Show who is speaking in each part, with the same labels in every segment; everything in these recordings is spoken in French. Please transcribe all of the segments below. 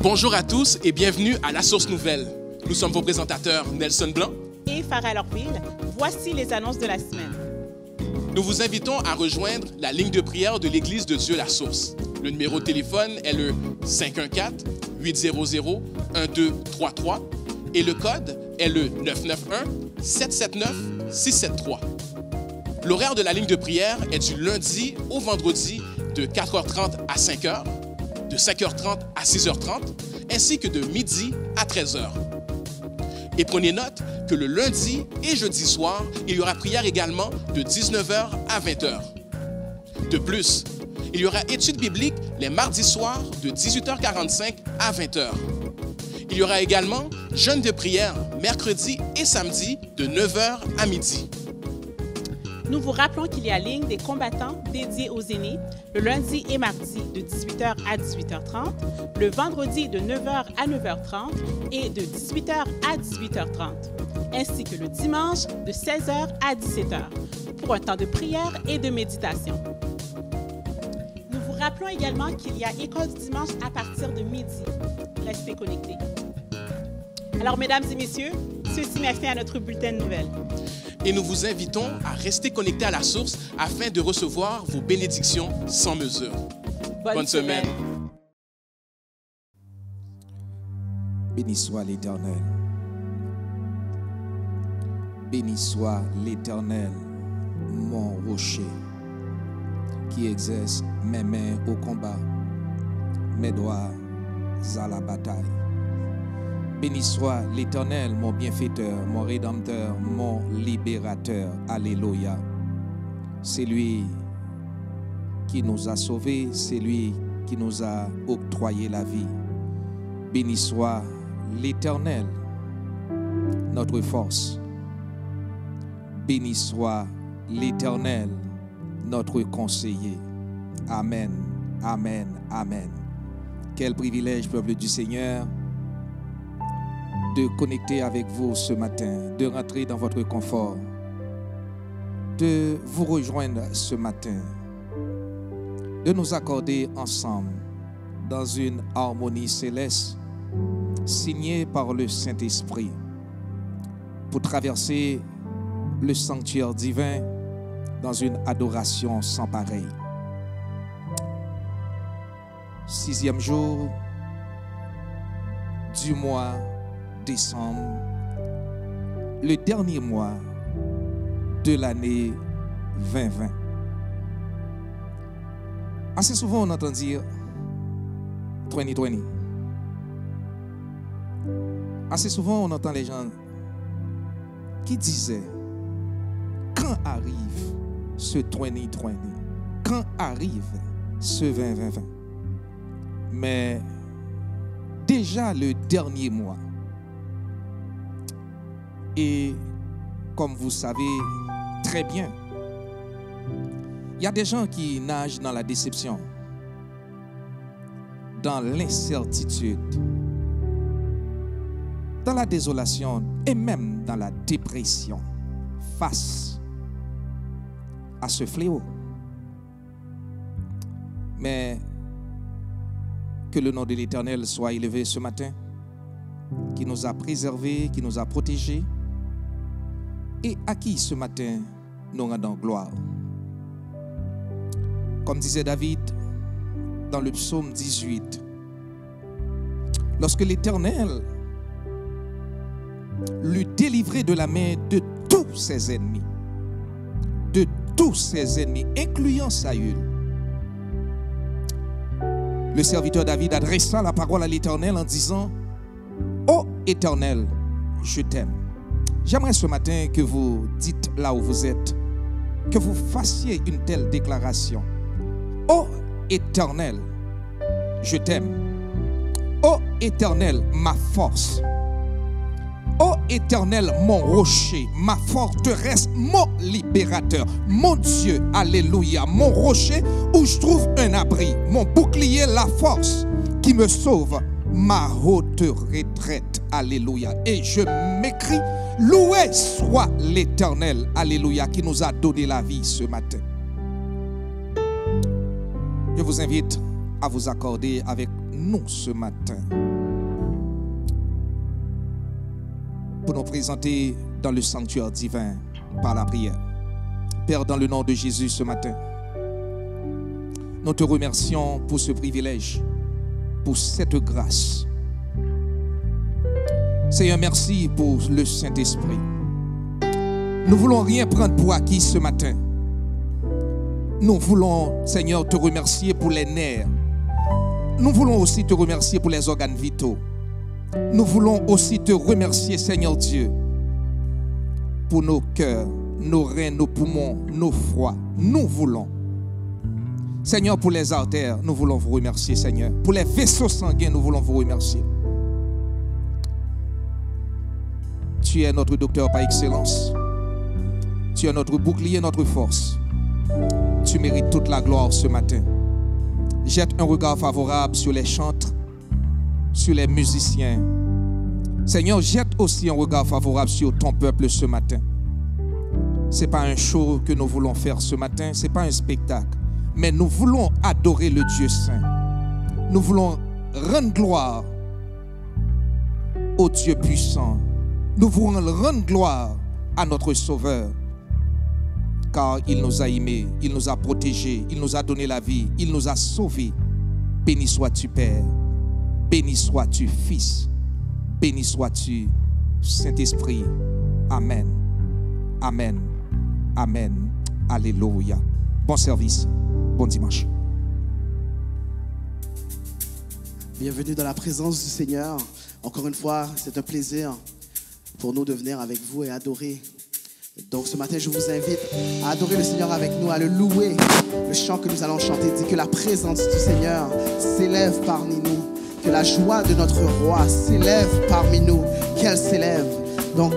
Speaker 1: Bonjour à tous et bienvenue à La Source Nouvelle. Nous sommes vos présentateurs Nelson Blanc
Speaker 2: et Farah Lorville. Voici les annonces de la semaine.
Speaker 1: Nous vous invitons à rejoindre la ligne de prière de l'Église de Dieu La Source. Le numéro de téléphone est le 514-800-1233 et le code est le 991-779-673. L'horaire de la ligne de prière est du lundi au vendredi de 4h30 à 5h, de 5h30 à 6h30, ainsi que de midi à 13h. Et prenez note que le lundi et jeudi soir, il y aura prière également de 19h à 20h. De plus, il y aura études bibliques les mardis soirs de 18h45 à 20h. Il y aura également jeûne de prière mercredi et samedi de 9h à midi.
Speaker 2: Nous vous rappelons qu'il y a ligne des combattants dédiés aux aînés le lundi et mardi de 18h à 18h30, le vendredi de 9h à 9h30 et de 18h à 18h30, ainsi que le dimanche de 16h à 17h pour un temps de prière et de méditation. Nous vous rappelons également qu'il y a école du dimanche à partir de midi. Restez connectés. Alors, mesdames et messieurs, ceci met fin à notre bulletin de nouvelles.
Speaker 1: Et nous vous invitons à rester connectés à la source afin de recevoir vos bénédictions sans mesure. Bonne semaine.
Speaker 3: Béni soit l'Éternel. Béni soit l'Éternel, mon rocher, qui exerce mes mains au combat, mes doigts à la bataille. Béni soit l'Éternel, mon bienfaiteur, mon rédempteur, mon libérateur. Alléluia. C'est lui qui nous a sauvés, c'est lui qui nous a octroyé la vie. Béni soit l'Éternel, notre force. Béni soit l'Éternel, notre conseiller. Amen, amen, amen. Quel privilège, peuple du Seigneur, de connecter avec vous ce matin, de rentrer dans votre confort, de vous rejoindre ce matin, de nous accorder ensemble dans une harmonie céleste signée par le Saint-Esprit pour traverser le sanctuaire divin dans une adoration sans pareil. 6e jour du mois décembre, le dernier mois de l'année 2020. Assez souvent on entend dire 2020. Assez souvent on entend les gens qui disaient quand arrive ce 2020, quand arrive ce 2020. Mais déjà le dernier mois. Et comme vous savez très bien, il y a des gens qui nagent dans la déception, dans l'incertitude, dans la désolation et même dans la dépression face à ce fléau. Mais que le nom de l'Éternel soit élevé ce matin, qui nous a préservés, qui nous a protégés, et à qui ce matin nous rendons gloire. Comme disait David dans le psaume 18, lorsque l'Éternel l'eut délivré de la main de tous ses ennemis, incluant Saül, le serviteur David adressa la parole à l'Éternel en disant: Ô Éternel, je t'aime. J'aimerais ce matin que vous dites là où vous êtes, que vous fassiez une telle déclaration. Ô Éternel, je t'aime. Ô Éternel, ma force. Ô Éternel, mon rocher, ma forteresse, mon libérateur, mon Dieu, alléluia, mon rocher où je trouve un abri, mon bouclier, la force qui me sauve, ma haute retraite, alléluia. Et je m'écris: loué soit l'Éternel, alléluia, qui nous a donné la vie ce matin. Je vous invite à vous accorder avec nous ce matin pour nous présenter dans le sanctuaire divin par la prière. Père, dans le nom de Jésus ce matin, nous te remercions pour ce privilège, pour cette grâce. Seigneur, merci pour le Saint-Esprit. Nous ne voulons rien prendre pour acquis ce matin. Nous voulons, Seigneur, te remercier pour les nerfs. Nous voulons aussi te remercier pour les organes vitaux. Nous voulons aussi te remercier, Seigneur Dieu, pour nos cœurs, nos reins, nos poumons, nos foies. Nous voulons. Seigneur, pour les artères, nous voulons vous remercier, Seigneur. Pour les vaisseaux sanguins, nous voulons vous remercier. Tu es notre docteur par excellence. Tu es notre bouclier, notre force. Tu mérites toute la gloire ce matin. Jette un regard favorable sur les chantres, sur les musiciens. Seigneur, jette aussi un regard favorable sur ton peuple ce matin. Ce n'est pas un show que nous voulons faire ce matin, ce n'est pas un spectacle. Mais nous voulons adorer le Dieu saint. Nous voulons rendre gloire au Dieu puissant. Nous voulons rendre gloire à notre Sauveur. Car il nous a aimés, il nous a protégés, il nous a donné la vie, il nous a sauvés. Béni sois-tu, Père. Béni sois-tu, Fils. Béni sois-tu, Saint-Esprit. Amen. Amen. Amen. Alléluia. Bon service. Bon dimanche.
Speaker 4: Bienvenue dans la présence du Seigneur. Encore une fois, c'est un plaisir pour nous de venir avec vous et adorer. Donc ce matin, je vous invite à adorer le Seigneur avec nous, à le louer. Le chant que nous allons chanter dit que la présence du Seigneur s'élève parmi nous, que la joie de notre roi s'élève parmi nous, qu'elle s'élève. Donc,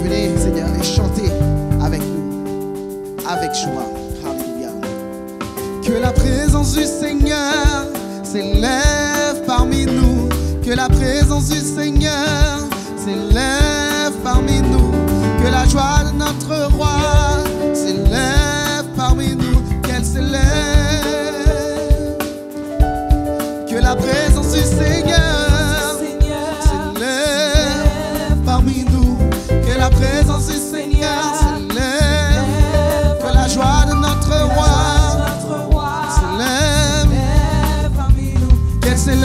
Speaker 4: venez, Seigneur, et chantez avec nous, avec joie. Alléluia. Que la présence du Seigneur s'élève parmi nous, que la présence du Seigneur s'élève parmi nous, que la joie de notre roi s'élève parmi nous, qu'elle s'élève. Que la présence du Seigneur s'élève parmi nous, que la présence du Seigneur s'élève, que la joie de notre roi s'élève parmi nous, qu'elle s'élève.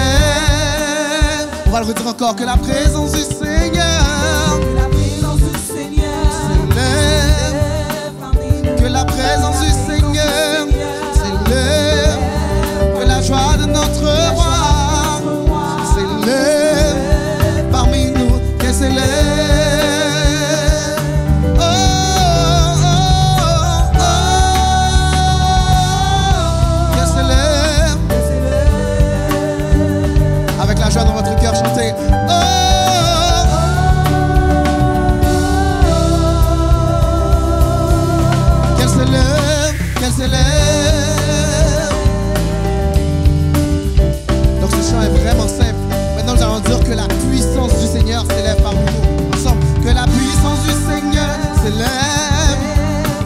Speaker 4: On va le redire encore, que la présence du Seigneur que la présence du Seigneur s'élève, que la joie de notre roi s'élève parmi nous, qu'elle s'élève. Oh, oh, oh, oh, qu'elle s'élève. Avec la joie dans votre cœur, chantez. Qu'elle s'élève. Donc ce chant est vraiment simple. Maintenant nous allons dire que la puissance du Seigneur s'élève parmi nous. Ensemble, que la puissance du Seigneur s'élève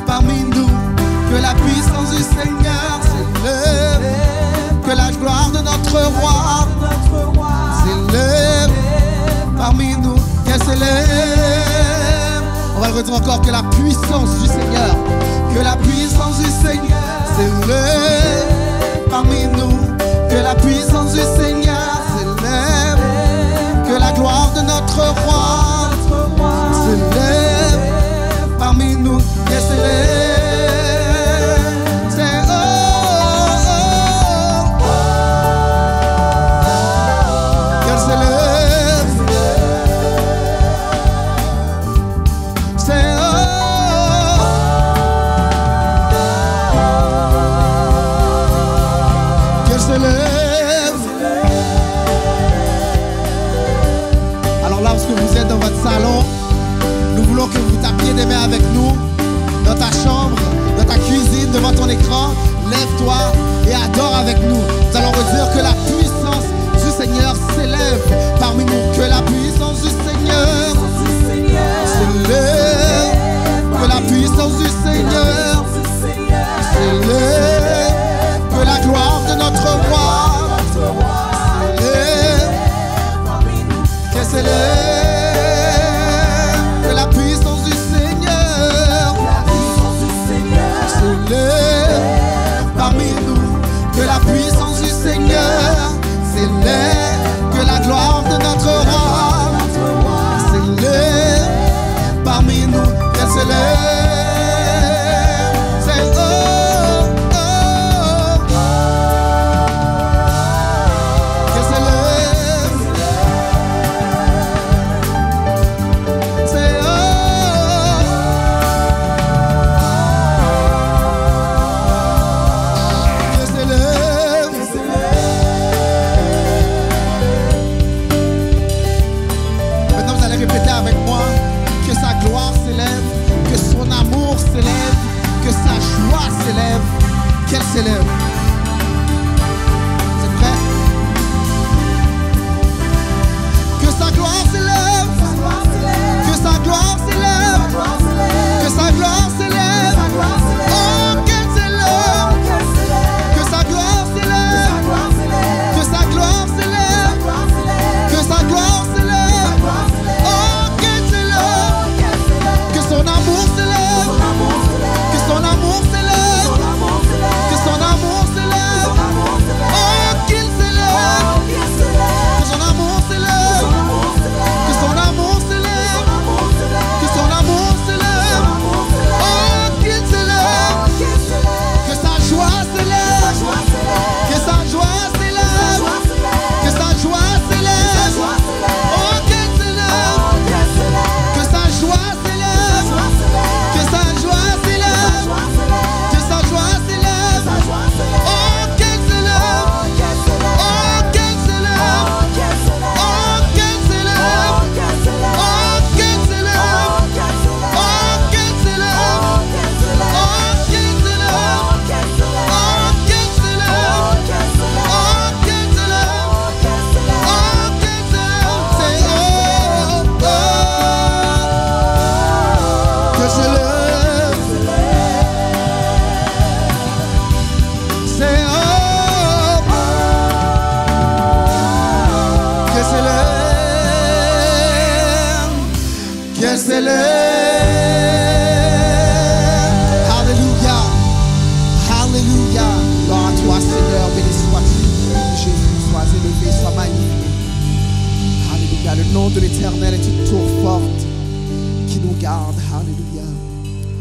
Speaker 4: parmi nous. Que la puissance du Seigneur s'élève. Que la gloire de notre roi s'élève parmi nous. Qu'elle s'élève. On va le redire encore, que la puissance du Seigneur, que la puissance du Seigneur s'élève parmi nous, que la puissance du Seigneur s'élève, que la gloire de notre roi s'élève parmi nous, qu'elle s'élève. C'est oh, oh, oh, qu'elle s'élève. Alors là, lorsque vous êtes dans votre salon, nous voulons que vous tapiez des mains avec nous, dans ta chambre, dans ta cuisine, devant ton écran. Lève-toi et adore avec nous. Nous allons redire que la puissance du Seigneur s'élève parmi nous, que la puissance du Seigneur s'élève, que la puissance du Seigneur s'élève, que la gloire de notre roi s'élève, qu'elle s'élève. s'élève. Vous êtes prêts? Que sa gloire s'élève. Que sa gloire s'élève. Que sa gloire s'élève. Oh, qu'elle s'élève. Que sa gloire s'élève. Que sa gloire s'élève. Que sa gloire s'élève. Oh, qu'elle s'élève. Que son amour s'élève. Que son amour s'élève. Que son amour s'élève. Oh, qu'il s'élève. Que son amour s'élève. Que son amour s'élève. Que son amour s'élève. Oh, qu'il s'élève. Que sa joie s'élève. Que sa joie s'élève. Que sa joie s'élève. Oh, qu'il s'élève. Que sa joie s'élève. Que sa joie s'élève. Que sa joie s'élève. Oh, qu'il s'élève. Oh, qu'il s'élève. Oh, qu'il s'élève. Oh, qu'il s'élève. Oh, qu'il s'élève. Oh, qu'il s'élève. Oh, qu'il s'élève. Oh, qu'il c'est oh, que s'élève. Que s'élève. Alléluia. Alléluia. Gloire à toi, Seigneur. Béni sois-tu. Jésus, sois élevé, sois magnifié. Alléluia. Le nom de l'Éternel est une tour forte qui nous garde. Alléluia.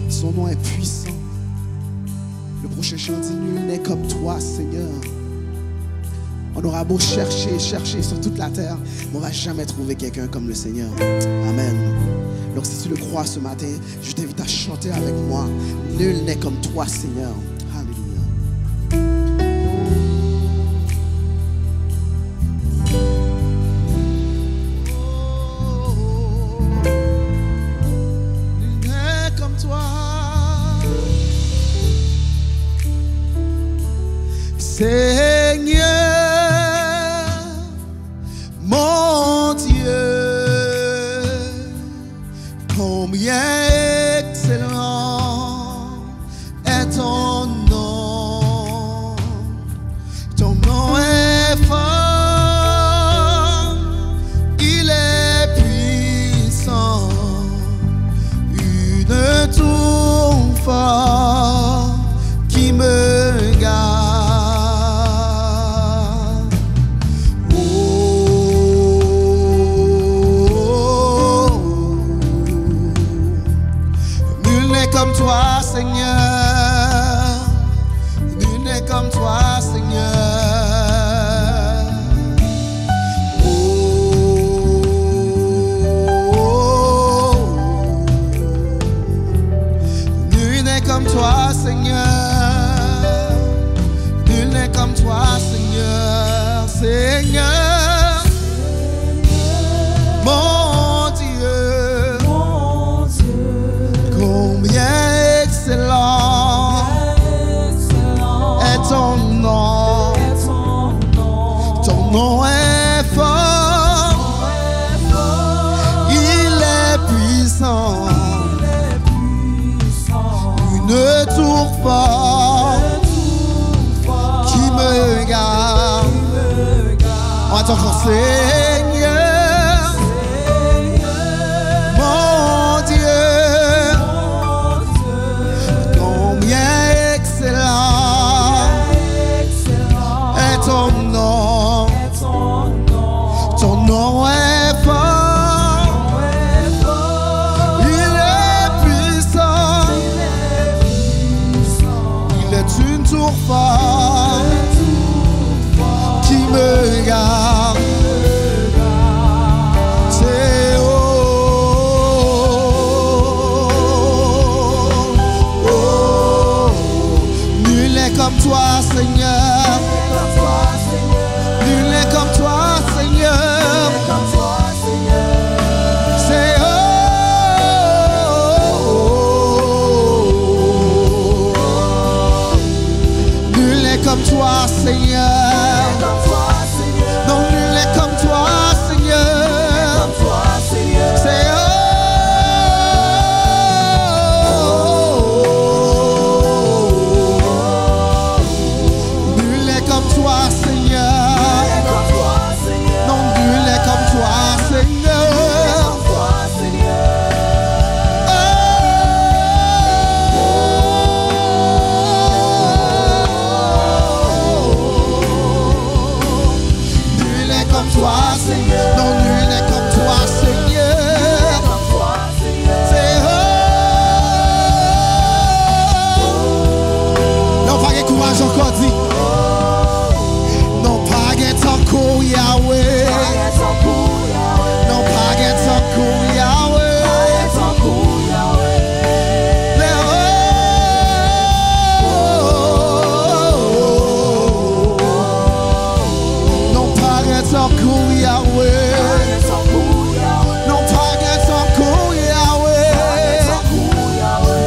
Speaker 4: Son nom est puissant. Le prochain chant dit: nul n'est comme toi, Seigneur. On aura beau chercher sur toute la terre, mais on ne va jamais trouver quelqu'un comme le Seigneur. Amen. Donc si tu le crois ce matin, je t'invite à chanter avec moi. Nul n'est comme toi, Seigneur. Alléluia. Nul n'est comme toi. Seigneur, mon Dieu, combien excellent est ton nom. Ton nom est fort, il est puissant, une tour forte qui me garde. Comme toi, Seigneur, nul n'est comme toi, Seigneur. Nul n'est comme toi, Seigneur. Nul n'est comme toi, Seigneur. Seigneur, mon Dieu, combien excellent est ton nom. Ton nom est fort, il est puissant, une tour forte qui me garde. On va encore Seigneur, mon Dieu, combien excellent est ton nom. Ton nom est fort, il est puissant, il est une tour forte qui me garde. C'est oh, oh, oh. Nul n'est comme toi, Seigneur. Nul n'est comme toi, Seigneur. C'est oh, oh, oh. Nul comme toi, Seigneur. Non, nul n'est comme toi, Seigneur. C'est nul n'est comme toi, Seigneur. Non, nul n'est comme toi, Seigneur. Toi, Seigneur. Non, nul n'est comme toi, Seigneur. C'est non, pas de courage encore dit. Non, pas de tankou Yahweh. Non, pas de tankou Yahweh. Non, pas de tankou Yahweh. Non, pas de tankou Yahweh.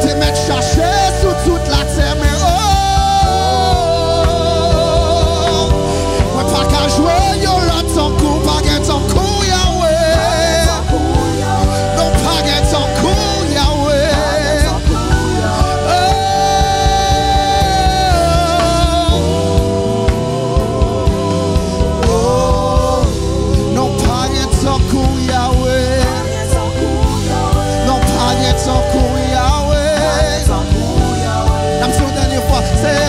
Speaker 4: Te mettre chercher sous toute la terre, mais moi pas qu'à jouer, yo la tankou, pas de tankou Yahweh. Non, pas de tankou Yahweh. Non, pas de tankou Yahweh. Non, pas de tankou Yahweh. La dernière fois, c'est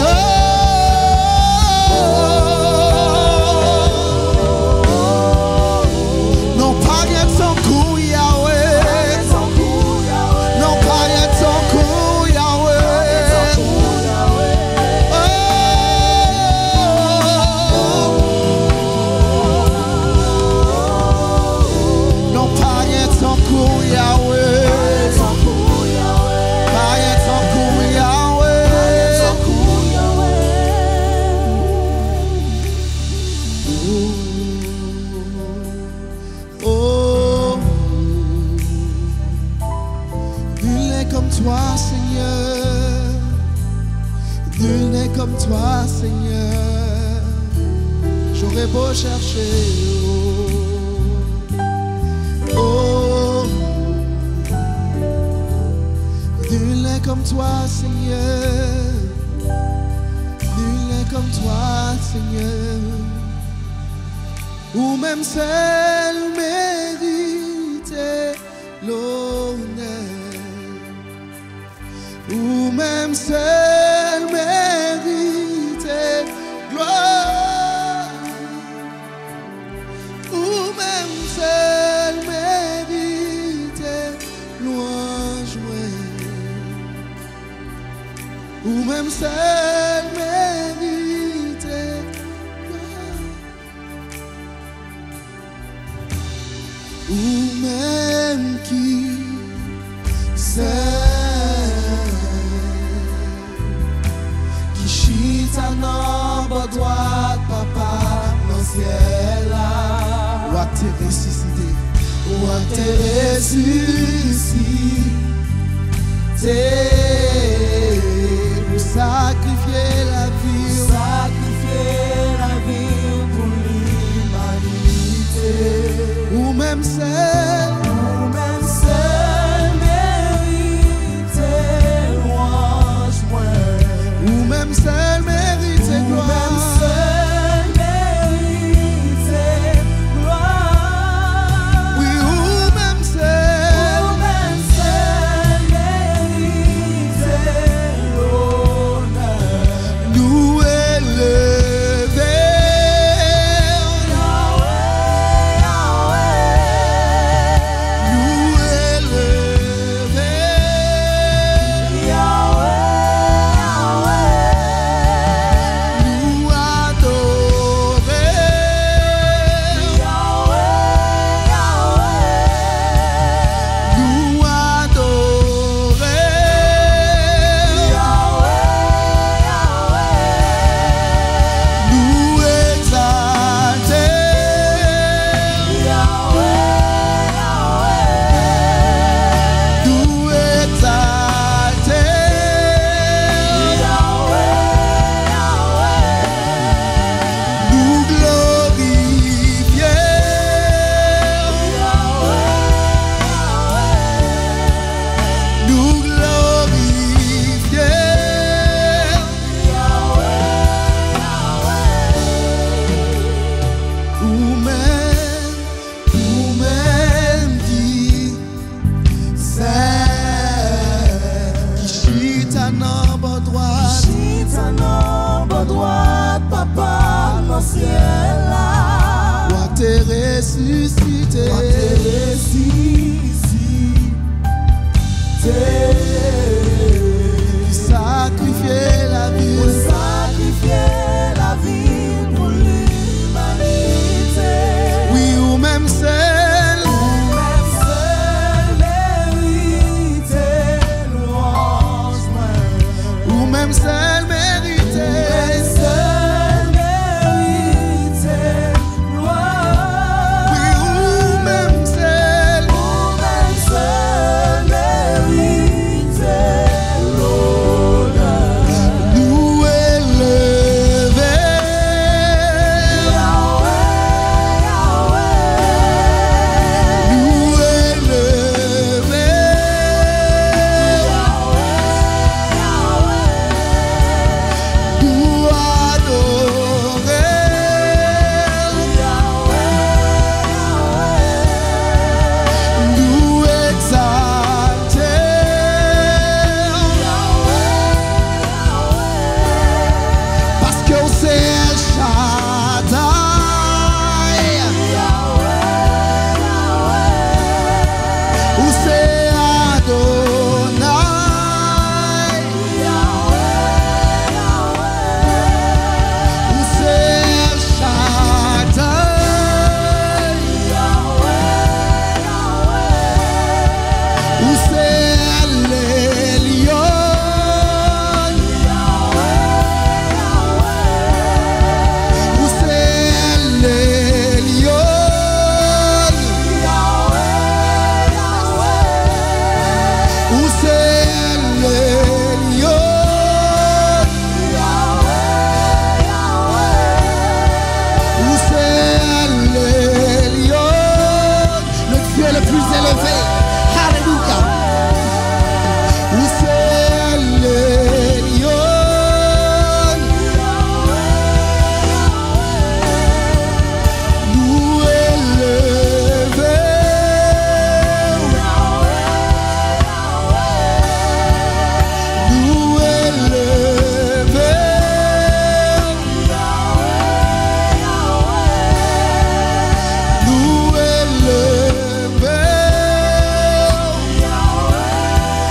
Speaker 4: non, pas de tankou Yahweh. Non, pas de tankou Yahweh. Non, pas de tankou Yahweh. Pas de tankou Yahweh. Oh, nul n'est comme toi, Seigneur. Nul n'est comme toi, Seigneur. J'aurais beau chercher. Oh, nul n'est comme toi, Seigneur. Nul n'est comme toi, Seigneur. Ou même seul mérite l'honneur. Ou même seul mérite gloire. Ou même seul mérite louange. Ou même seul mérite gloire. Ou même qui seul qui chita dans bas droite papa dans ciel là ou à te ressusciter ou à te ressusciter pour sacrifier la vie pour l'humanité. Ou même seul mérite louange, ou même seul mérite gloire. Oui, ou même seul mérite Chitanan bon droite.
Speaker 5: Chitanan bon droite, papa, dans ciel là.
Speaker 4: Ou te ressuscité.
Speaker 5: Ou te ressuscité.
Speaker 4: Sacrifier la vie.
Speaker 5: Pour sacrifier la vie pour l'humanité.
Speaker 4: Oui, ou même seul.
Speaker 5: Ou même seul mérité louange.
Speaker 4: Ou même seul mérité.
Speaker 5: Seul mérité louange.
Speaker 4: Oui, ou même seul.
Speaker 5: Ou même seul mérité l'honneur.
Speaker 4: Nous élever.
Speaker 5: Yahweh, Yahweh.
Speaker 4: Nous élever. Nous adorer. Nous exalter. Parce que c'est El Shaddai. Ou c'est Adonai. Ou c'est El Shaddai. Ou c'est l'Elion. Ou c'est l'Elion. Ou c'est l'Elion. Ou c'est l'Elion. Le Dieu le plus élevé. Alléluia. Ou c'est l'Elion. Nous élever. Nous élever. Nous élever. Nous élever.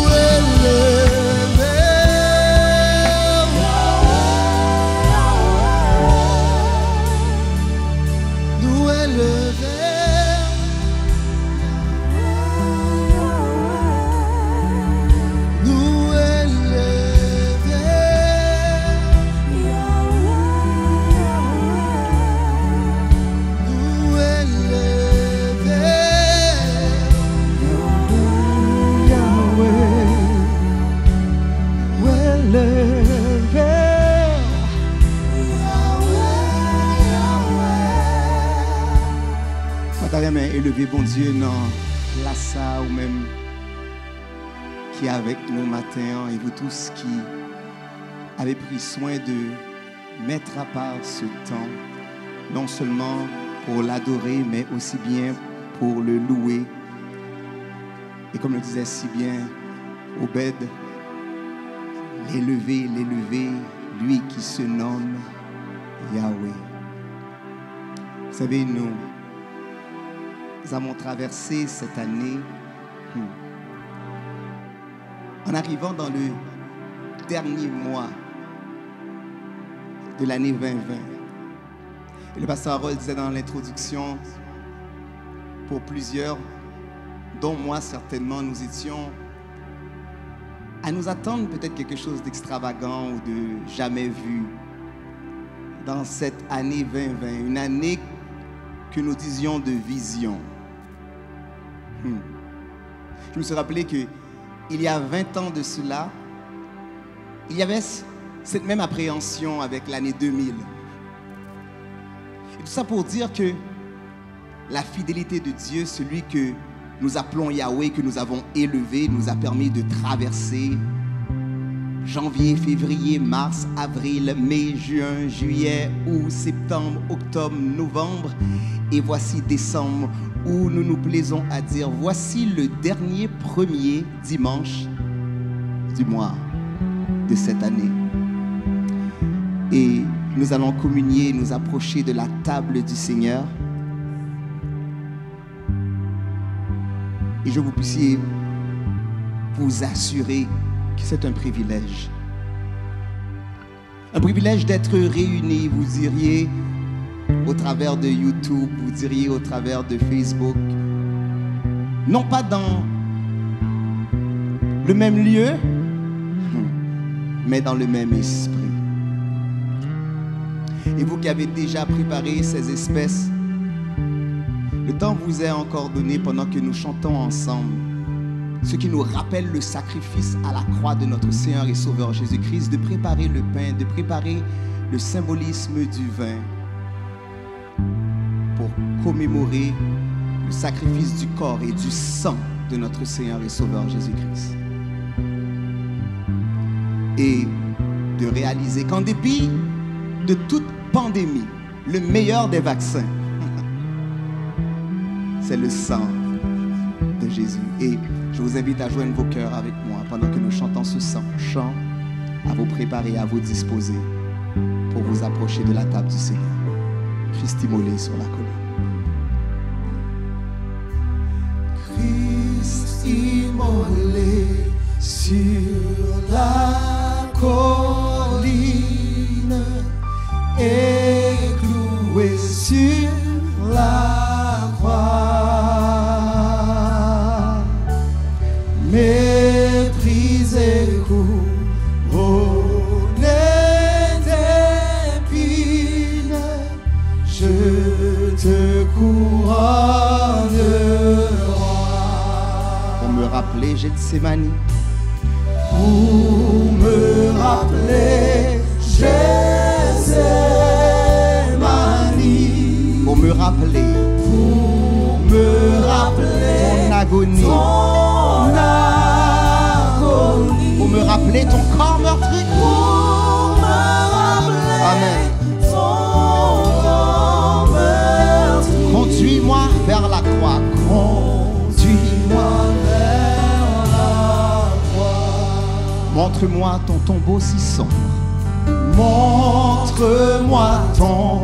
Speaker 4: Nous élever. Nous
Speaker 6: élever bon Dieu dans la salle ou même qui est avec nous matin et vous tous qui avez pris soin de mettre à part ce temps, non seulement pour l'adorer, mais aussi bien pour le louer. Et comme le disait si bien Obed, l'élever, lui qui se nomme Yahweh. Vous savez, nous avons traversé cette année en arrivant dans le dernier mois de l'année 2020. Et le pasteur Harold disait dans l'introduction, pour plusieurs, dont moi certainement, nous étions à nous attendre peut-être quelque chose d'extravagant ou de jamais vu dans cette année 2020, une année que nous disions de vision. Je me suis rappelé qu'il y a 20 ans de cela, il y avait cette même appréhension avec l'année 2000. Et tout ça pour dire que la fidélité de Dieu, celui que nous appelons Yahweh, que nous avons élevé, nous a permis de traverser janvier, février, mars, avril, mai, juin, juillet, août, septembre, octobre, novembre. Et voici décembre où nous nous plaisons à dire, voici le dernier premier dimanche du mois de cette année. Et nous allons communier, nous approcher de la table du Seigneur. Et je vous puissiez vous assurer que c'est un privilège. Un privilège d'être réunis, vous diriez, au travers de YouTube, vous diriez au travers de Facebook. Non pas dans le même lieu, mais dans le même esprit. Et vous qui avez déjà préparé ces espèces, le temps vous est encore donné pendant que nous chantons ensemble ce qui nous rappelle le sacrifice à la croix de notre Seigneur et Sauveur Jésus-Christ, de préparer le pain, de préparer le symbolisme du vin pour commémorer le sacrifice du corps et du sang de notre Seigneur et Sauveur Jésus-Christ. Et de réaliser qu'en dépit de toute pandémie, le meilleur des vaccins, c'est le sang de Jésus. Et je vous invite à joindre vos cœurs avec moi pendant que nous chantons ce chant, à vous préparer, à vous disposer pour vous approcher de la table du Seigneur. Christ immolé sur la colline.
Speaker 5: Christ immolé sur la colline et cloué sur la croix, méprisé, couronné d'épines, je te couronnerai.
Speaker 6: Pour me rappeler Gethsémanie,
Speaker 5: pour me rappeler Gethsémanie,
Speaker 6: pour me rappeler ton agonie, pour me rappeler ton corps meurtri,
Speaker 5: pour me rappeler
Speaker 6: Amen.
Speaker 5: ton corps meurtri.
Speaker 6: Conduis-moi vers la croix,
Speaker 5: Conduis-moi vers la croix.
Speaker 6: montre-moi ton tombeau si sombre,
Speaker 5: Montre-moi ton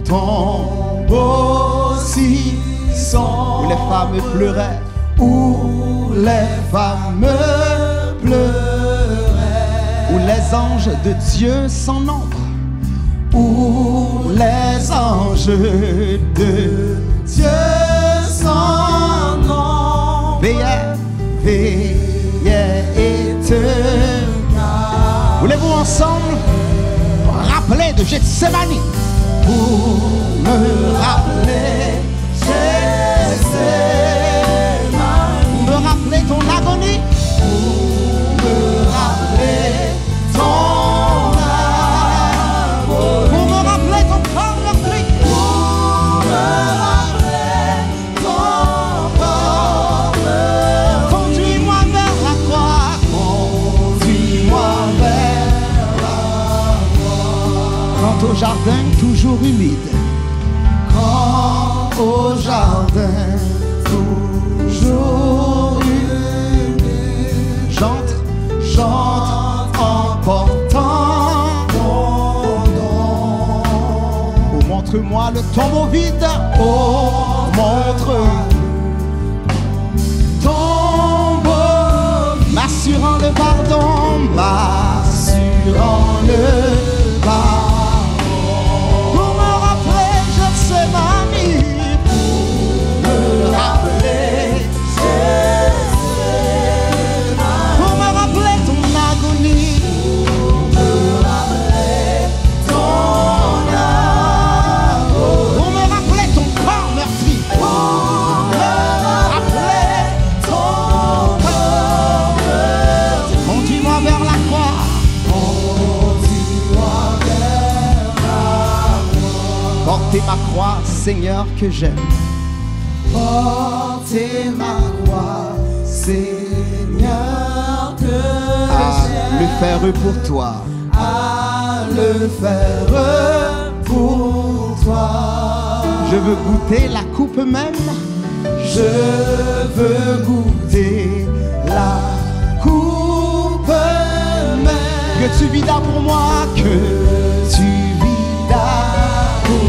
Speaker 5: tombeau si sombre,
Speaker 6: où les femmes pleuraient,
Speaker 5: où les femmes pleuraient,
Speaker 6: où les anges de Dieu sans nombre,
Speaker 5: où les anges de Dieu sans nom
Speaker 6: veillaient
Speaker 5: et te gardent.
Speaker 6: Voulez-vous ensemble rappeler de Gethsémanie,
Speaker 5: Pour me rappeler Gethsémanie,
Speaker 6: pour me rappeler ton agonie,
Speaker 5: me rappeler ton amour,
Speaker 6: pour me rappeler ton corps meurtri,
Speaker 5: me rappeler ton corps meurtri.
Speaker 6: conduis-moi vers la croix,
Speaker 5: Conduis-moi vers
Speaker 6: quant au jardin toujours humide,
Speaker 5: quand au jardin toujours humide,
Speaker 6: j'entre
Speaker 5: en portant mon don.
Speaker 6: Oh, montre-moi le tombeau vide,
Speaker 5: Oh, montre tombeau,
Speaker 6: m'assurant le pardon,
Speaker 5: m'assurant le pardon.
Speaker 6: pour me rappeler Gethsémanie,
Speaker 5: Me rappeler Gethsémanie,
Speaker 6: pour me rappeler ton agonie,
Speaker 5: me rappeler ton amour,
Speaker 6: pour me rappeler ton corps meurtri,
Speaker 5: me rappeler ton corps meurtri.
Speaker 6: conduis-moi vers la croix,
Speaker 5: Conduis-moi vers la
Speaker 6: portez ma croix, Seigneur, que j'aime.
Speaker 5: portez ma croix, Seigneur, que
Speaker 6: À le faire pour toi,
Speaker 5: à le faire pour toi.
Speaker 6: je Je veux goûter la coupe même. Je veux goûter la coupe même. Que tu vis là pour moi, que tu vis là pour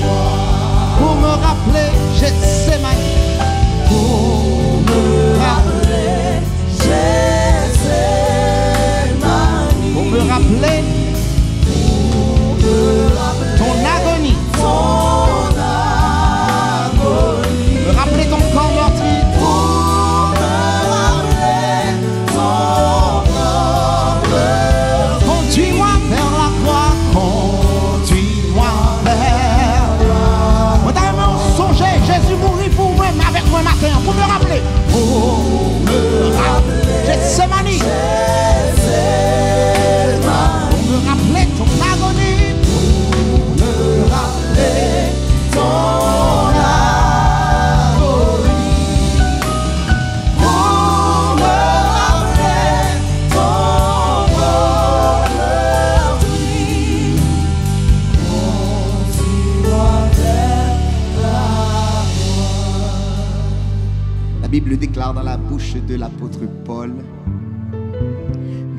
Speaker 6: moi. Pour me rappeler, Gethsémani. Pour me rappeler, Gethsémani. Pour me rappeler ton agonie. Me rappeler ton corps meurtri. Conduis-moi vers la croix. Conduis-moi vers la croix. Moi t'as même songé, Jésus mourit pour moi avec moi matin. Pour me rappeler. Pour me rappeler. Gethsémani. Pour me rappeler ton agonie. Pour me rappeler ton La Bible déclare dans la bouche de l'apôtre Paul,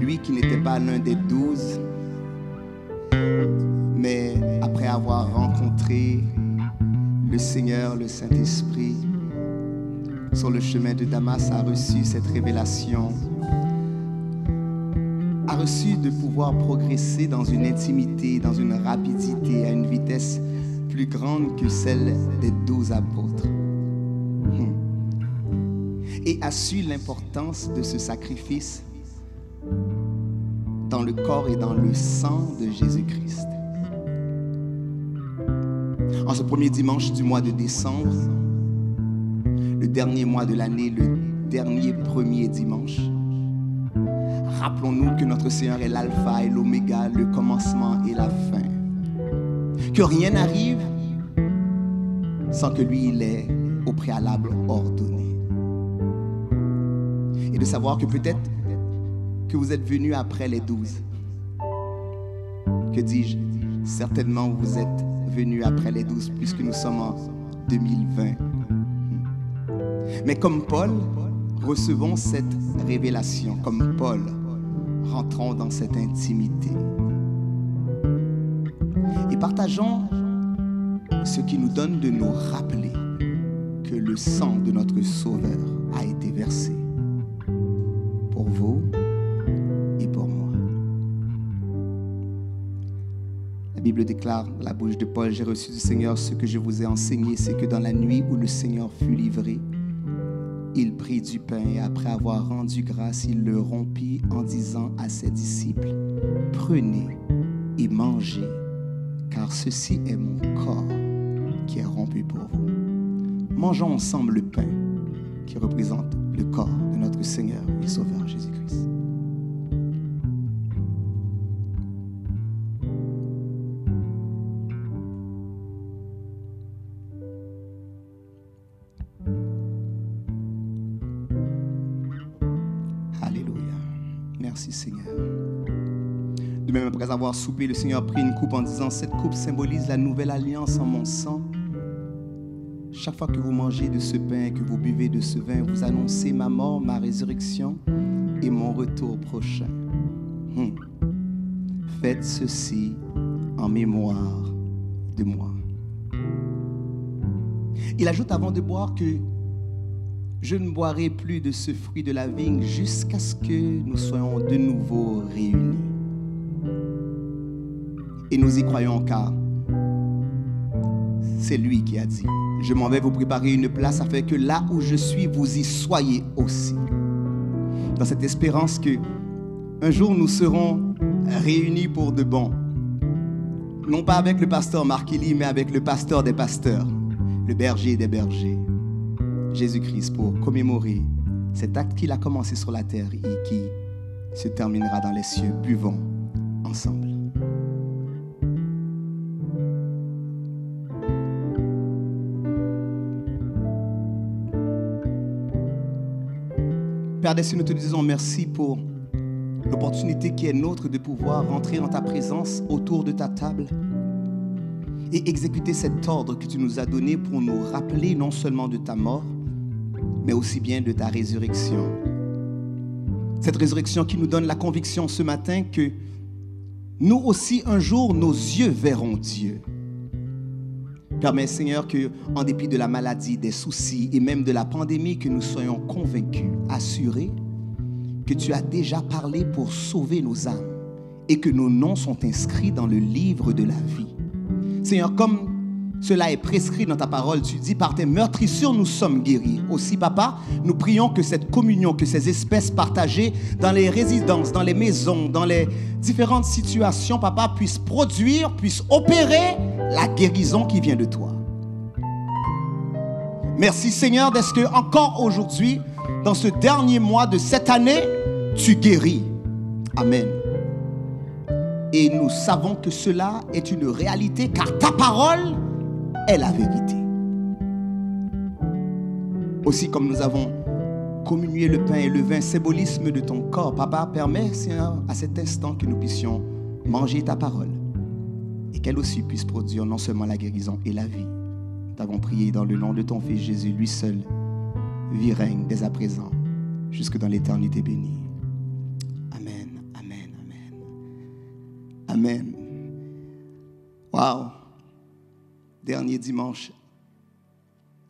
Speaker 6: lui qui n'était pas l'un des 12, mais après avoir rencontré le Seigneur, le Saint-Esprit, sur le chemin de Damas, a reçu cette révélation, a reçu de pouvoir progresser dans une intimité, dans une rapidité, à une vitesse plus grande que celle des 12 apôtres. Et a su l'importance de ce sacrifice dans le corps et dans le sang de Jésus-Christ. En ce premier dimanche du mois de décembre, le dernier mois de l'année, le dernier premier dimanche, rappelons-nous que notre Seigneur est l'alpha et l'oméga, le commencement et la fin. Que rien n'arrive sans que lui, il ait au préalable ordonné. Et de savoir que peut-être que vous êtes venus après les 12. Que dis-je? Certainement vous êtes venus après les 12 puisque nous sommes en 2020. Mais comme Paul, recevons cette révélation. Comme Paul, rentrons dans cette intimité. Et partageons ce qui nous donne de nous rappeler que le sang de notre Sauveur a été versé pour vous et pour moi. La Bible déclare dans la bouche de Paul, j'ai reçu du Seigneur ce que je vous ai enseigné, c'est que dans la nuit où le Seigneur fut livré, il prit du pain et après avoir rendu grâce, il le rompit en disant à ses disciples, prenez et mangez, car ceci est mon corps qui est rompu pour vous. Mangeons ensemble le pain qui représente le corps de notre Seigneur et Sauveur Jésus-Christ. Alléluia. Merci Seigneur. De même, après avoir soupé, le Seigneur prit une coupe en disant, cette coupe symbolise la nouvelle alliance en mon sang. Chaque fois que vous mangez de ce pain, que vous buvez de ce vin, vous annoncez ma mort, ma résurrection et mon retour prochain. Faites ceci en mémoire de moi. Il ajoute avant de boire que je ne boirai plus de ce fruit de la vigne jusqu'à ce que nous soyons de nouveau réunis. Et nous y croyons car c'est lui qui a dit, je m'en vais vous préparer une place afin que là où je suis, vous y soyez aussi. Dans cette espérance que un jour nous serons réunis pour de bon. Non pas avec le pasteur Marc Élie, mais avec le pasteur des pasteurs, le berger des bergers, Jésus-Christ, pour commémorer cet acte qu'il a commencé sur la terre et qui se terminera dans les cieux. Buvons ensemble. Père des cieux, nous te disons merci pour l'opportunité qui est nôtre de pouvoir rentrer en ta présence autour de ta table et exécuter cet ordre que tu nous as donné pour nous rappeler non seulement de ta mort, mais aussi bien de ta résurrection. Cette résurrection qui nous donne la conviction ce matin que nous aussi, un jour, nos yeux verront Dieu. Permets, Seigneur, qu'en dépit de la maladie, des soucis et même de la pandémie, que nous soyons convaincus, assurés que tu as déjà parlé pour sauver nos âmes et que nos noms sont inscrits dans le livre de la vie. Seigneur, comme cela est prescrit dans ta parole, tu dis, par tes meurtrissures, nous sommes guéris. Aussi, Papa, nous prions que cette communion, que ces espèces partagées dans les résidences, dans les maisons, dans les différentes situations, Papa, puissent produire, puissent opérer la guérison qui vient de toi. Merci, Seigneur, d'être que encore aujourd'hui, dans ce dernier mois de cette année, tu guéris. Amen. Et nous savons que cela est une réalité, car ta parole est la vérité. Aussi, comme nous avons communié le pain et le vin, symbolisme de ton corps, Papa, permets, Seigneur, à cet instant que nous puissions manger ta parole et qu'elle aussi puisse produire non seulement la guérison et la vie. Nous t'avons prié dans le nom de ton Fils Jésus, lui seul, vit, règne dès à présent, jusque dans l'éternité bénie. Amen, amen, amen. Amen. Wow. Dernier dimanche,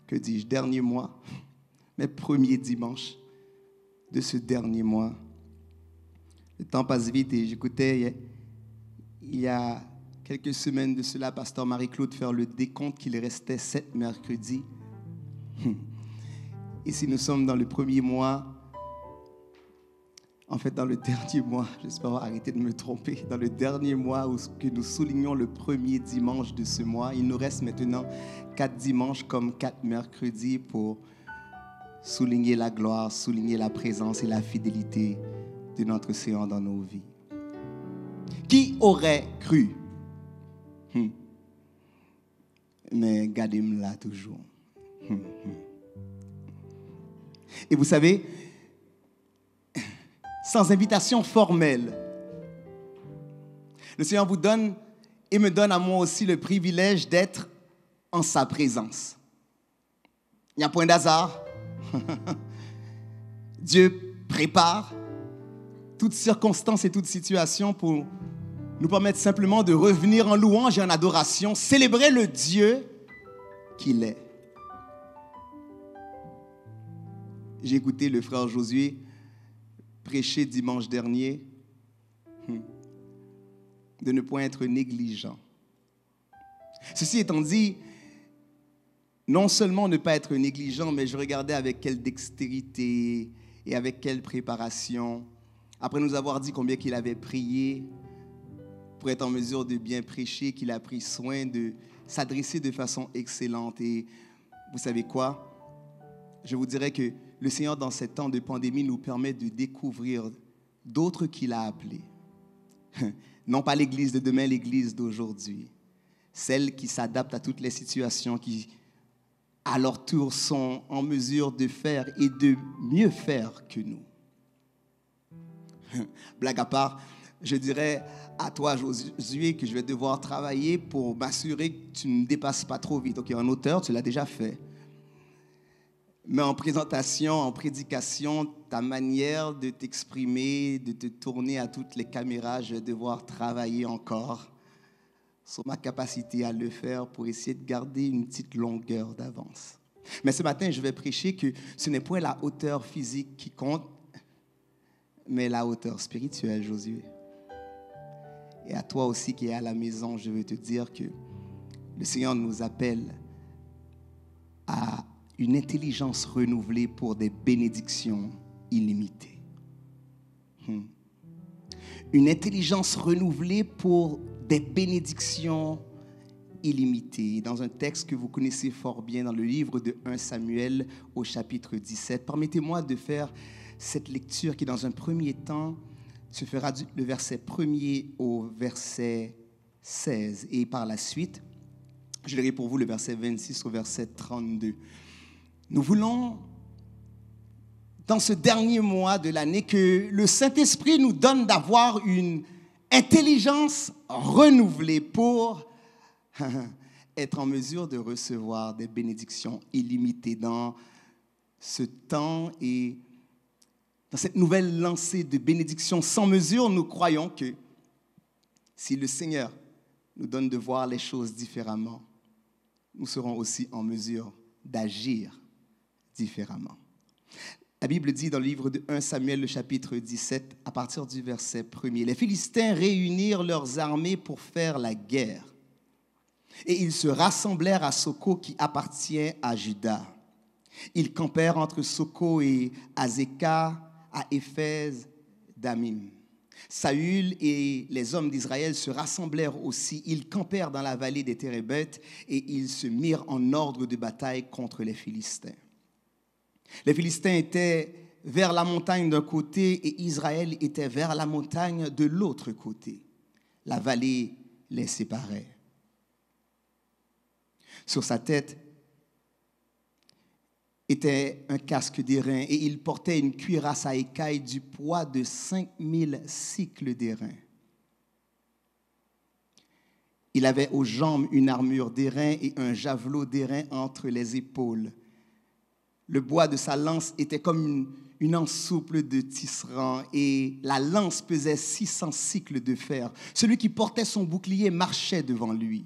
Speaker 6: que dis-je, dernier mois, mais premier dimanche de ce dernier mois. Le temps passe vite et j'écoutais il y a quelques semaines de cela, pasteur Marie-Claude faire le décompte qu'il restait 7 mercredis. Et si nous sommes dans le premier mois, en fait dans le dernier mois, j'espère arrêter de me tromper, dans le dernier mois où que nous soulignons le premier dimanche de ce mois, il nous reste maintenant 4 dimanches comme 4 mercredis pour souligner la gloire, souligner la présence et la fidélité de notre Seigneur dans nos vies. Qui aurait cru? Mais gardez-moi là toujours. Et vous savez, sans invitation formelle, le Seigneur vous donne et me donne à moi aussi le privilège d'être en sa présence. Il n'y a point d'hasard. Dieu prépare toutes circonstances et toutes situations pour nous permettre simplement de revenir en louange et en adoration, célébrer le Dieu qu'il est. J'ai écouté le frère Josué prêcher dimanche dernier de ne point être négligent. Ceci étant dit, non seulement ne pas être négligent, mais je regardais avec quelle dextérité et avec quelle préparation, après nous avoir dit combien qu'il avait prié pour être en mesure de bien prêcher, qu'il a pris soin de s'adresser de façon excellente. Et vous savez quoi? Je vous dirais que le Seigneur, dans ces temps de pandémie, nous permet de découvrir d'autres qu'il a appelés. Non pas l'Église de demain, l'Église d'aujourd'hui. Celles qui s'adaptent à toutes les situations, qui, à leur tour, sont en mesure de faire et de mieux faire que nous. Blague à part, je dirais à toi, Josué, que je vais devoir travailler pour m'assurer que tu ne dépasses pas trop vite. Ok, en auteur, tu l'as déjà fait. Mais en présentation, en prédication, ta manière de t'exprimer, de te tourner à toutes les caméras, je vais devoir travailler encore sur ma capacité à le faire pour essayer de garder une petite longueur d'avance. Mais ce matin, je vais prêcher que ce n'est point la hauteur physique qui compte, mais la hauteur spirituelle, Josué. Et à toi aussi qui es à la maison, je veux te dire que le Seigneur nous appelle à une intelligence renouvelée pour des bénédictions illimitées. Une intelligence renouvelée pour des bénédictions illimitées. Dans un texte que vous connaissez fort bien, dans le livre de 1 Samuel au chapitre 17, permettez-moi de faire cette lecture qui, dans un premier temps, se fera le verset 1er au verset 16. Et par la suite, je lirai pour vous le verset 26 au verset 32. Nous voulons, dans ce dernier mois de l'année, que le Saint-Esprit nous donne d'avoir une intelligence renouvelée pour être en mesure de recevoir des bénédictions illimitées dans ce temps et dans cette nouvelle lancée de bénédictions sans mesure. Nous croyons que si le Seigneur nous donne de voir les choses différemment, nous serons aussi en mesure d'agir différemment. La Bible dit dans le livre de 1 Samuel, le chapitre 17, à partir du verset 1er, « Les Philistins réunirent leurs armées pour faire la guerre. Et ils se rassemblèrent à Soko qui appartient à Juda. Ils campèrent entre Soko et Azekah, à Éphèse d'Amim. Saül et les hommes d'Israël se rassemblèrent aussi. Ils campèrent dans la vallée des Térébeth et ils se mirent en ordre de bataille contre les Philistins. Les Philistins étaient vers la montagne d'un côté et Israël était vers la montagne de l'autre côté. La vallée les séparait. Sur sa tête était un casque d'airain et il portait une cuirasse à écailles du poids de 5000 cycles d'airain. Il avait aux jambes une armure d'airain et un javelot d'airain entre les épaules. Le bois de sa lance était comme une ensouple de tisserand et la lance pesait 600 cycles de fer. Celui qui portait son bouclier marchait devant lui.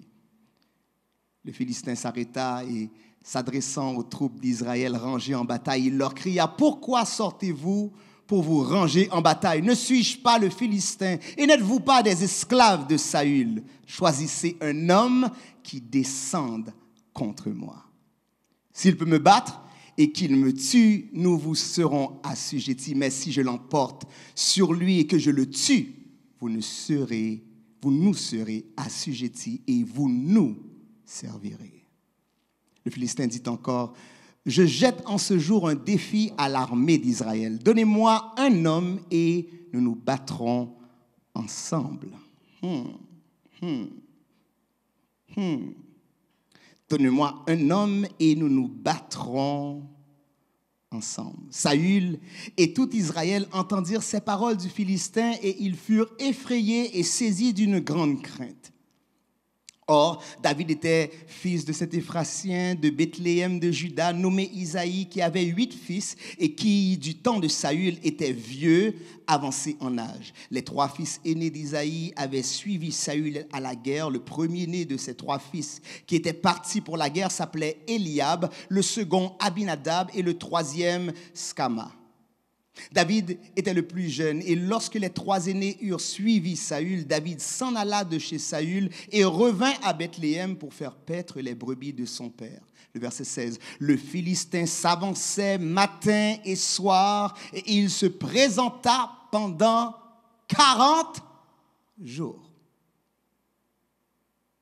Speaker 6: Le Philistin s'arrêta et, s'adressant aux troupes d'Israël rangées en bataille, il leur cria « Pourquoi sortez-vous pour vous ranger en bataille? Ne suis-je pas le Philistin? Et n'êtes-vous pas des esclaves de Saül? Choisissez un homme qui descende contre moi. S'il peut me battre et qu'il me tue, nous vous serons assujettis. Mais si je l'emporte sur lui et que je le tue, vous nous serez assujettis et vous nous servirez. » Le Philistin dit encore, « Je jette en ce jour un défi à l'armée d'Israël. Donnez-moi un homme et nous nous battrons ensemble. » Donnez-moi un homme et nous nous battrons ensemble. Saül et tout Israël entendirent ces paroles du Philistin et ils furent effrayés et saisis d'une grande crainte. Or, David était fils de cet Éphratien de Bethléem de Juda, nommé Isaïe, qui avait 8 fils et qui, du temps de Saül, était vieux, avancé en âge. Les 3 fils aînés d'Isaïe avaient suivi Saül à la guerre. Le premier-né de ces 3 fils qui étaient partis pour la guerre s'appelait Eliab, le second Abinadab et le troisième Scama. David était le plus jeune et lorsque les 3 aînés eurent suivi Saül, David s'en alla de chez Saül et revint à Bethléem pour faire paître les brebis de son père. Le verset 16, le Philistin s'avançait matin et soir et il se présenta pendant 40 jours.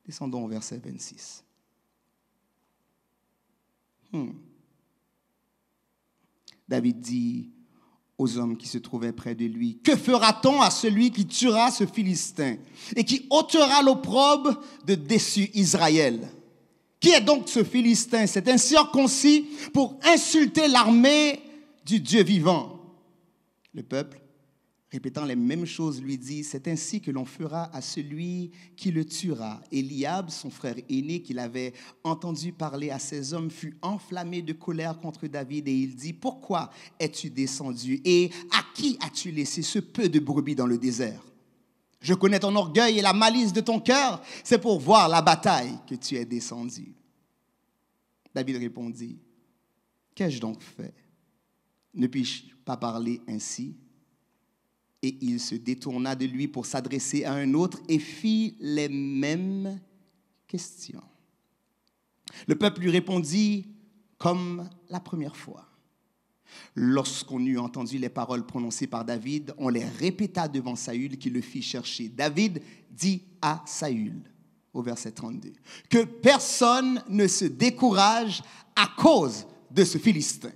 Speaker 6: Descendons au verset 26. David dit aux hommes qui se trouvaient près de lui, « Que fera-t-on à celui qui tuera ce Philistin et qui ôtera l'opprobre de dessus Israël? Qui est donc ce Philistin, cet incirconcis, pour insulter l'armée du Dieu vivant? » Le peuple, répétant les mêmes choses, lui dit, « C'est ainsi que l'on fera à celui qui le tuera. » Eliab, son frère aîné, qui l'avait entendu parler à ces hommes, fut enflammé de colère contre David et il dit, « Pourquoi es-tu descendu et à qui as-tu laissé ce peu de brebis dans le désert? Je connais ton orgueil et la malice de ton cœur, c'est pour voir la bataille que tu es descendu. » David répondit, « Qu'ai-je donc fait? Ne puis-je pas parler ainsi? » Et il se détourna de lui pour s'adresser à un autre et fit les mêmes questions. Le peuple lui répondit comme la première fois. Lorsqu'on eut entendu les paroles prononcées par David, on les répéta devant Saül qui le fit chercher. David dit à Saül, au verset 32, « Que personne ne se décourage à cause de ce Philistin.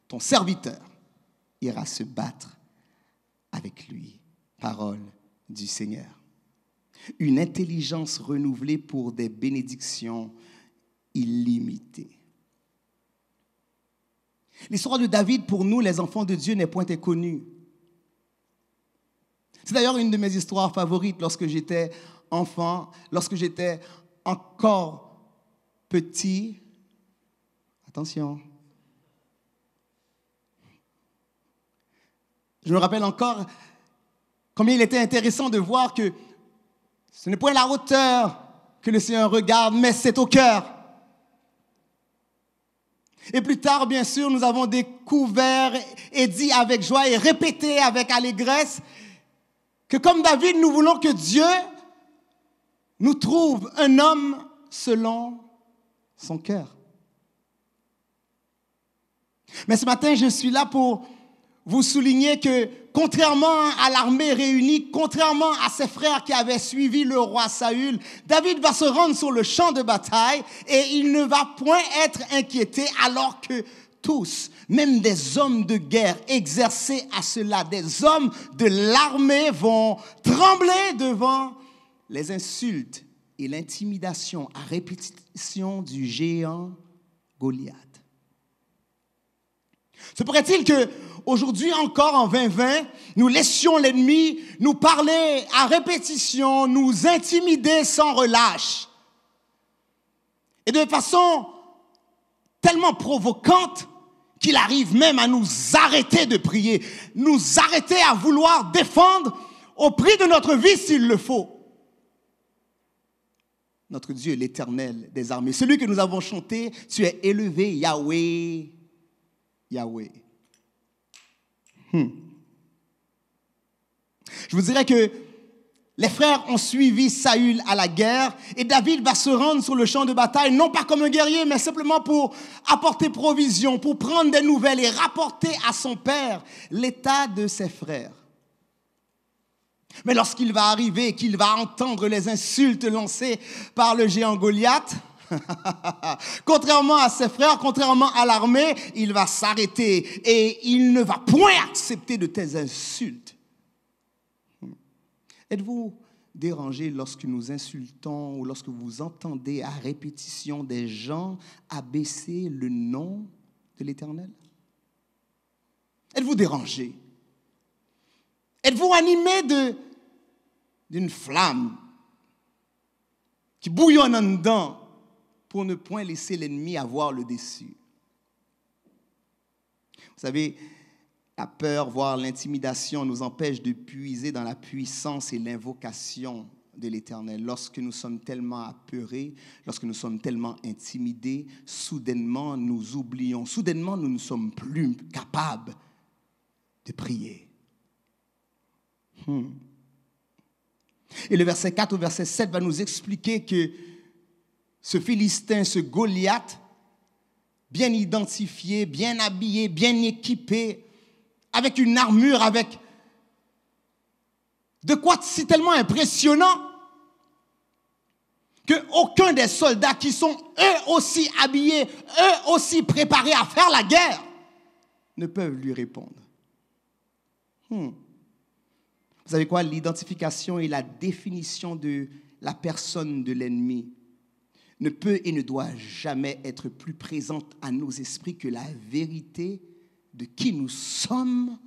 Speaker 6: Ton serviteur ira se battre avec lui. » Parole du Seigneur. Une intelligence renouvelée pour des bénédictions illimitées. L'histoire de David, pour nous, les enfants de Dieu, n'est point inconnue. C'est d'ailleurs une de mes histoires favorites lorsque j'étais enfant, lorsque j'étais encore petit, attention, je me rappelle encore combien il était intéressant de voir que ce n'est point la hauteur que le Seigneur regarde, mais c'est au cœur. Et plus tard, bien sûr, nous avons découvert et dit avec joie et répété avec allégresse que comme David, nous voulons que Dieu nous trouve un homme selon son cœur. Mais ce matin, je suis là pour vous souligner que, contrairement à l'armée réunie, contrairement à ses frères qui avaient suivi le roi Saül, David va se rendre sur le champ de bataille et il ne va point être inquiété alors que tous, même des hommes de guerre exercés à cela, des hommes de l'armée vont trembler devant les insultes et l'intimidation à répétition du géant Goliath. Se pourrait-il qu'aujourd'hui encore, en 2020, nous laissions l'ennemi nous parler à répétition, nous intimider sans relâche, et de façon tellement provocante qu'il arrive même à nous arrêter de prier, nous arrêter à vouloir défendre au prix de notre vie s'il le faut. Notre Dieu est l'Éternel des armées, celui que nous avons chanté, tu es élevé, Yahweh. Yahweh. Je vous dirais que les frères ont suivi Saül à la guerre et David va se rendre sur le champ de bataille, non pas comme un guerrier, mais simplement pour apporter provision, pour prendre des nouvelles et rapporter à son père l'état de ses frères. Mais lorsqu'il va arriver et qu'il va entendre les insultes lancées par le géant Goliath, contrairement à ses frères, contrairement à l'armée, il va s'arrêter et il ne va point accepter de telles insultes. Êtes-vous dérangé lorsque nous insultons ou lorsque vous entendez à répétition des gens abaisser le nom de l'Éternel? Êtes-vous dérangé? Êtes-vous animé d'une flamme qui bouillonne en dedans pour ne point laisser l'ennemi avoir le dessus? Vous savez, la peur, voire l'intimidation, nous empêche de puiser dans la puissance et l'invocation de l'Éternel. Lorsque nous sommes tellement apeurés, lorsque nous sommes tellement intimidés, soudainement nous oublions, soudainement nous ne sommes plus capables de prier. Et le verset 4 au verset 7 va nous expliquer que ce Philistin, ce Goliath, bien identifié, bien habillé, bien équipé, avec une armure, avec de quoi si tellement impressionnant qu'aucun des soldats qui sont eux aussi habillés, eux aussi préparés à faire la guerre, ne peuvent lui répondre. Vous savez quoi? L'identification et la définition de la personne de l'ennemi ne peut et ne doit jamais être plus présente à nos esprits que la vérité de qui nous sommes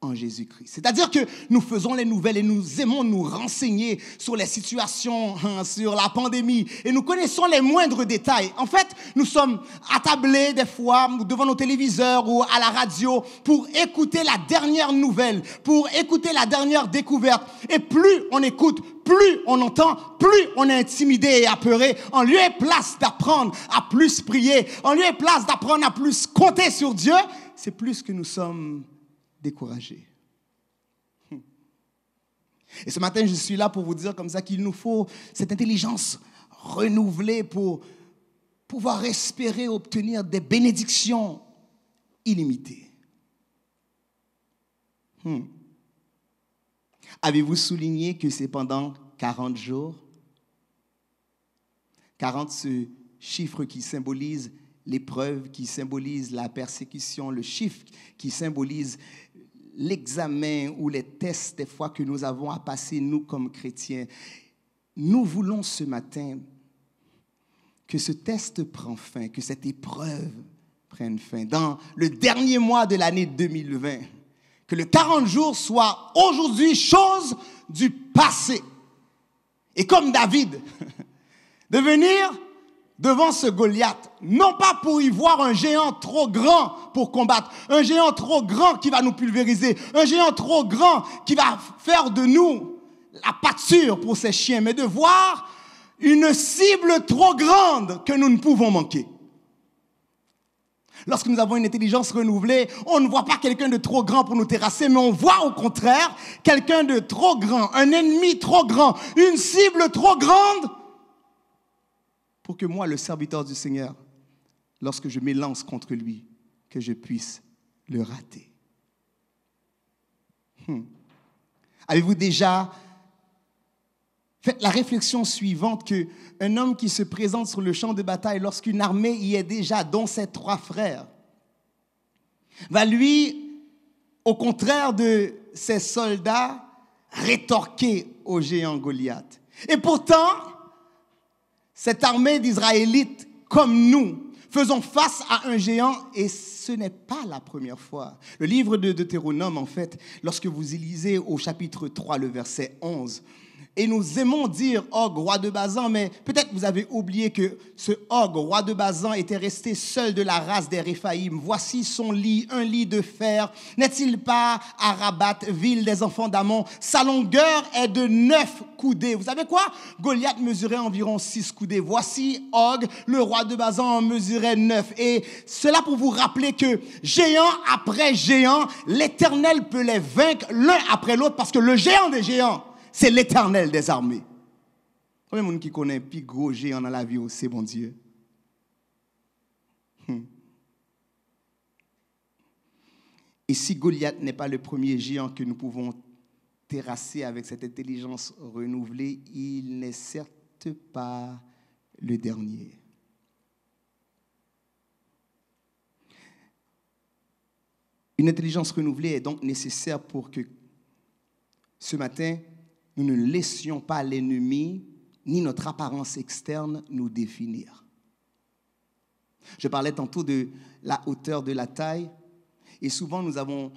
Speaker 6: en Jésus-Christ. C'est-à-dire que nous faisons les nouvelles et nous aimons nous renseigner sur les situations, sur la pandémie, et nous connaissons les moindres détails. En fait, nous sommes attablés des fois devant nos téléviseurs ou à la radio pour écouter la dernière nouvelle, pour écouter la dernière découverte. Et plus on écoute, plus on entend, plus on est intimidé et apeuré. En lieu et place d'apprendre à plus prier, en lieu et place d'apprendre à plus compter sur Dieu, c'est plus que nous sommes découragés. Et ce matin, je suis là pour vous dire comme ça qu'il nous faut cette intelligence renouvelée pour pouvoir espérer obtenir des bénédictions illimitées. Avez-vous souligné que c'est pendant 40 jours? 40, ce chiffre qui symbolise l'épreuve, qui symbolise la persécution, le chiffre qui symbolise l'examen ou les tests des fois que nous avons à passer, nous comme chrétiens. Nous voulons ce matin que ce test prenne fin, que cette épreuve prenne fin. Dans le dernier mois de l'année 2020, que le 40 jours soit aujourd'hui chose du passé. Et comme David, de venir devant ce Goliath, non pas pour y voir un géant trop grand pour combattre, un géant trop grand qui va nous pulvériser, un géant trop grand qui va faire de nous la pâture pour ces chiens, mais de voir une cible trop grande que nous ne pouvons manquer. Lorsque nous avons une intelligence renouvelée, on ne voit pas quelqu'un de trop grand pour nous terrasser, mais on voit au contraire quelqu'un de trop grand, un ennemi trop grand, une cible trop grande pour que moi, le serviteur du Seigneur, lorsque je m'élance contre lui, que je puisse le rater. Avez-vous déjà fait la réflexion suivante qu'un homme qui se présente sur le champ de bataille lorsqu'une armée y est déjà, dont ses 3 frères, va lui, au contraire de ses soldats, rétorquer au géant Goliath. Et pourtant, cette armée d'Israélites, comme nous, faisons face à un géant et ce n'est pas la première fois. Le livre de Deutéronome, en fait, lorsque vous y lisez au chapitre 3, le verset 11, et nous aimons dire Og, roi de Basan, mais peut-être vous avez oublié que ce Og, roi de Basan, était resté seul de la race des Réphaïm. Voici son lit, un lit de fer. N'est-il pas à Rabat, ville des enfants d'Amon? Sa longueur est de 9 coudées. Vous savez quoi? Goliath mesurait environ 6 coudées. Voici Og, le roi de Basan, en mesurait 9. Et cela pour vous rappeler que géant après géant, l'Éternel peut les vaincre l'un après l'autre parce que le géant des géants, c'est l'Éternel des armées. Combien de monde qui connaît un plus gros géant dans la vie, c'est bon Dieu? Et si Goliath n'est pas le premier géant que nous pouvons terrasser avec cette intelligence renouvelée, il n'est certes pas le dernier. Une intelligence renouvelée est donc nécessaire pour que ce matin, nous ne laissions pas l'ennemi ni notre apparence externe nous définir. Je parlais tantôt de la hauteur de la taille et souvent nous avons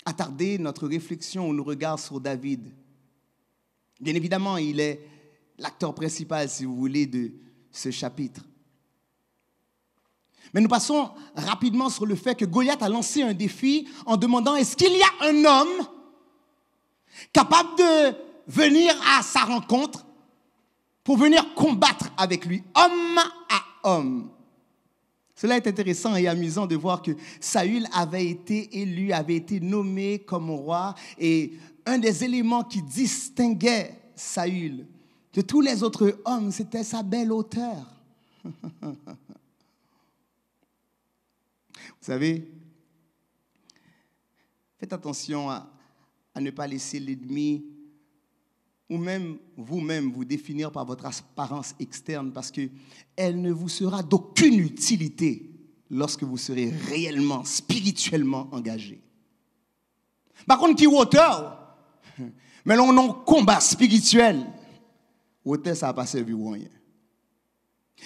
Speaker 6: attardé notre réflexion ou nos regards sur David. Bien évidemment, il est l'acteur principal, si vous voulez, de ce chapitre. Mais nous passons rapidement sur le fait que Goliath a lancé un défi en demandant: est-ce qu'il y a un homme capable de venir à sa rencontre pour venir combattre avec lui, homme à homme? Cela est intéressant et amusant de voir que Saül avait été élu, avait été nommé comme roi, et un des éléments qui distinguait Saül de tous les autres hommes, c'était sa belle hauteur. Vous savez, faites attention à ne pas laisser l'ennemi ou même vous-même vous définir par votre apparence externe, parce qu'elle ne vous sera d'aucune utilité lorsque vous serez réellement, spirituellement engagé. Par contre, qui est auteur, mais l'on a un combat spirituel, auteur, ça n'a pas servi ou rien.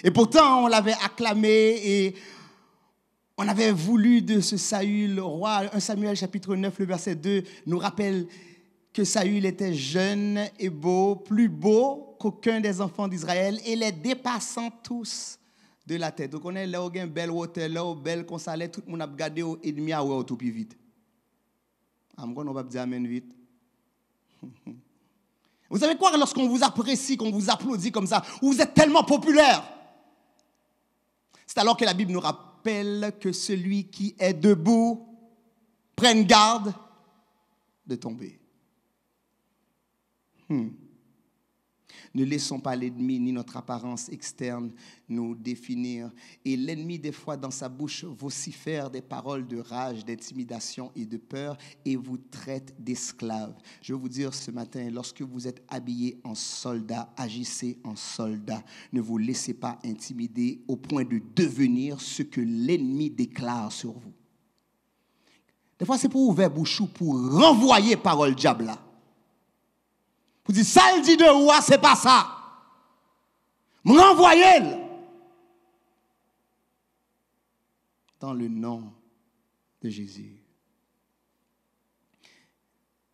Speaker 6: Et pourtant, on l'avait acclamé et on avait voulu de ce Saül roi. 1 Samuel chapitre 9, le verset 2 nous rappelle que Saül était jeune et beau, plus beau qu'aucun des enfants d'Israël, et les dépassant tous de la tête. Donc on est là où il y a une belle hauteur, là où belle qu'on s'allait, tout le monde a regardé au ennemi à ouais tout plus vite. On va dire amen vite. Vous savez quoi, lorsqu'on vous apprécie, qu'on vous applaudit comme ça, vous êtes tellement populaire, c'est alors que la Bible nous rappelle que celui qui est debout prenne garde de tomber. Ne laissons pas l'ennemi ni notre apparence externe nous définir. Et l'ennemi, des fois, dans sa bouche, vocifère des paroles de rage, d'intimidation et de peur et vous traite d'esclaves. Je veux vous dire ce matin, lorsque vous êtes habillés en soldat, agissez en soldat. Ne vous laissez pas intimider au point de devenir ce que l'ennemi déclare sur vous. Des fois, c'est pour ouvrir bouchou, pour renvoyer parole diable là. Vous dites, ça le dit de roi, c'est pas ça. M'envoyez-le. Dans le nom de Jésus.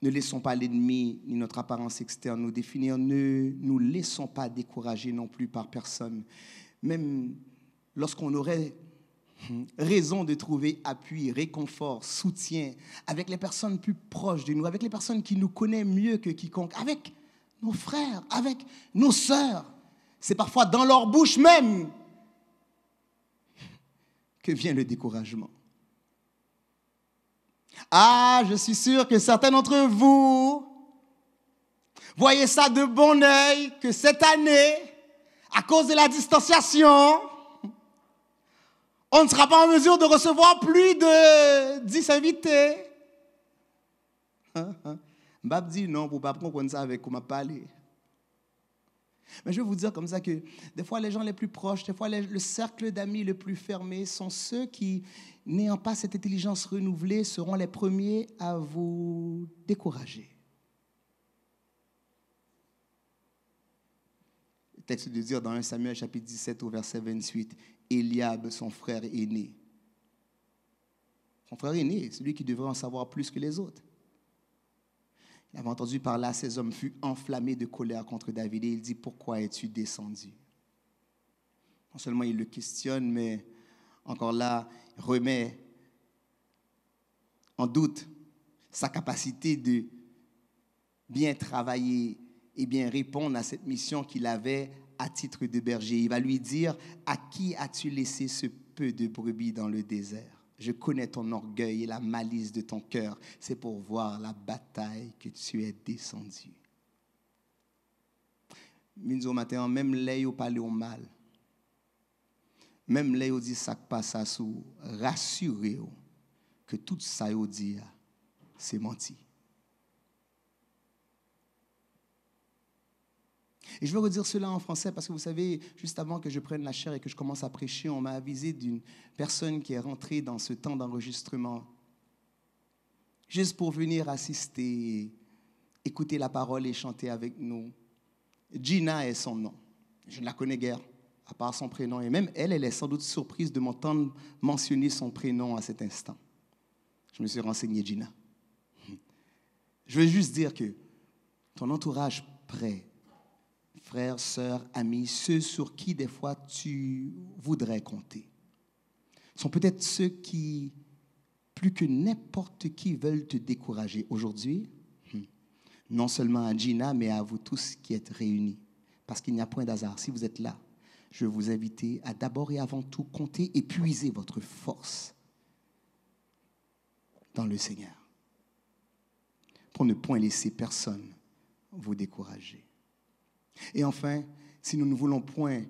Speaker 6: Ne laissons pas l'ennemi ni notre apparence externe nous définir. Ne nous laissons pas décourager non plus par personne. Même lorsqu'on aurait raison de trouver appui, réconfort, soutien avec les personnes plus proches de nous, avec les personnes qui nous connaissent mieux que quiconque, avec nos frères, avec nos sœurs. C'est parfois dans leur bouche même que vient le découragement. Ah, je suis sûr que certains d'entre vous voyez ça de bon œil, que cette année, à cause de la distanciation, on ne sera pas en mesure de recevoir plus de 10 invités. Mbap dit non, pour ne pas comprendre ça avec comment parler. Mais je vais vous dire comme ça que des fois, les gens les plus proches, des fois, le cercle d'amis le plus fermé sont ceux qui, n'ayant pas cette intelligence renouvelée, seront les premiers à vous décourager. Le texte de dire dans 1 Samuel chapitre 17 au verset 28, Eliab, son frère aîné. Son frère aîné, celui qui devrait en savoir plus que les autres. Il avait entendu par là, ces hommes furent enflammés de colère contre David et il dit, pourquoi es-tu descendu? Non seulement il le questionne, mais encore là, il remet en doute sa capacité de bien travailler et bien répondre à cette mission qu'il avait à titre de berger. Il va lui dire, à qui as-tu laissé ce peu de brebis dans le désert? Je connais ton orgueil et la malice de ton cœur. C'est pour voir la bataille que tu es descendu. Minzo matin, même les au parler au mal. Même les au dit ça passe à sous rassurer que tout ça au dit c'est menti. Et je veux redire cela en français parce que vous savez, juste avant que je prenne la chair et que je commence à prêcher, on m'a avisé d'une personne qui est rentrée dans ce temps d'enregistrement juste pour venir assister, écouter la parole et chanter avec nous. Gina est son nom. Je ne la connais guère, à part son prénom. Et même elle est sans doute surprise de m'entendre mentionner son prénom à cet instant. Je me suis renseigné, Gina. Je veux juste dire que ton entourage près, frères, sœurs, amis, ceux sur qui des fois tu voudrais compter, sont peut-être ceux qui, plus que n'importe qui, veulent te décourager. Aujourd'hui, non seulement à Gina, mais à vous tous qui êtes réunis. Parce qu'il n'y a point d'hasard. Si vous êtes là, je veux vous inviter à d'abord et avant tout compter et puiser votre force dans le Seigneur. Pour ne point laisser personne vous décourager. Et enfin, si nous ne voulons point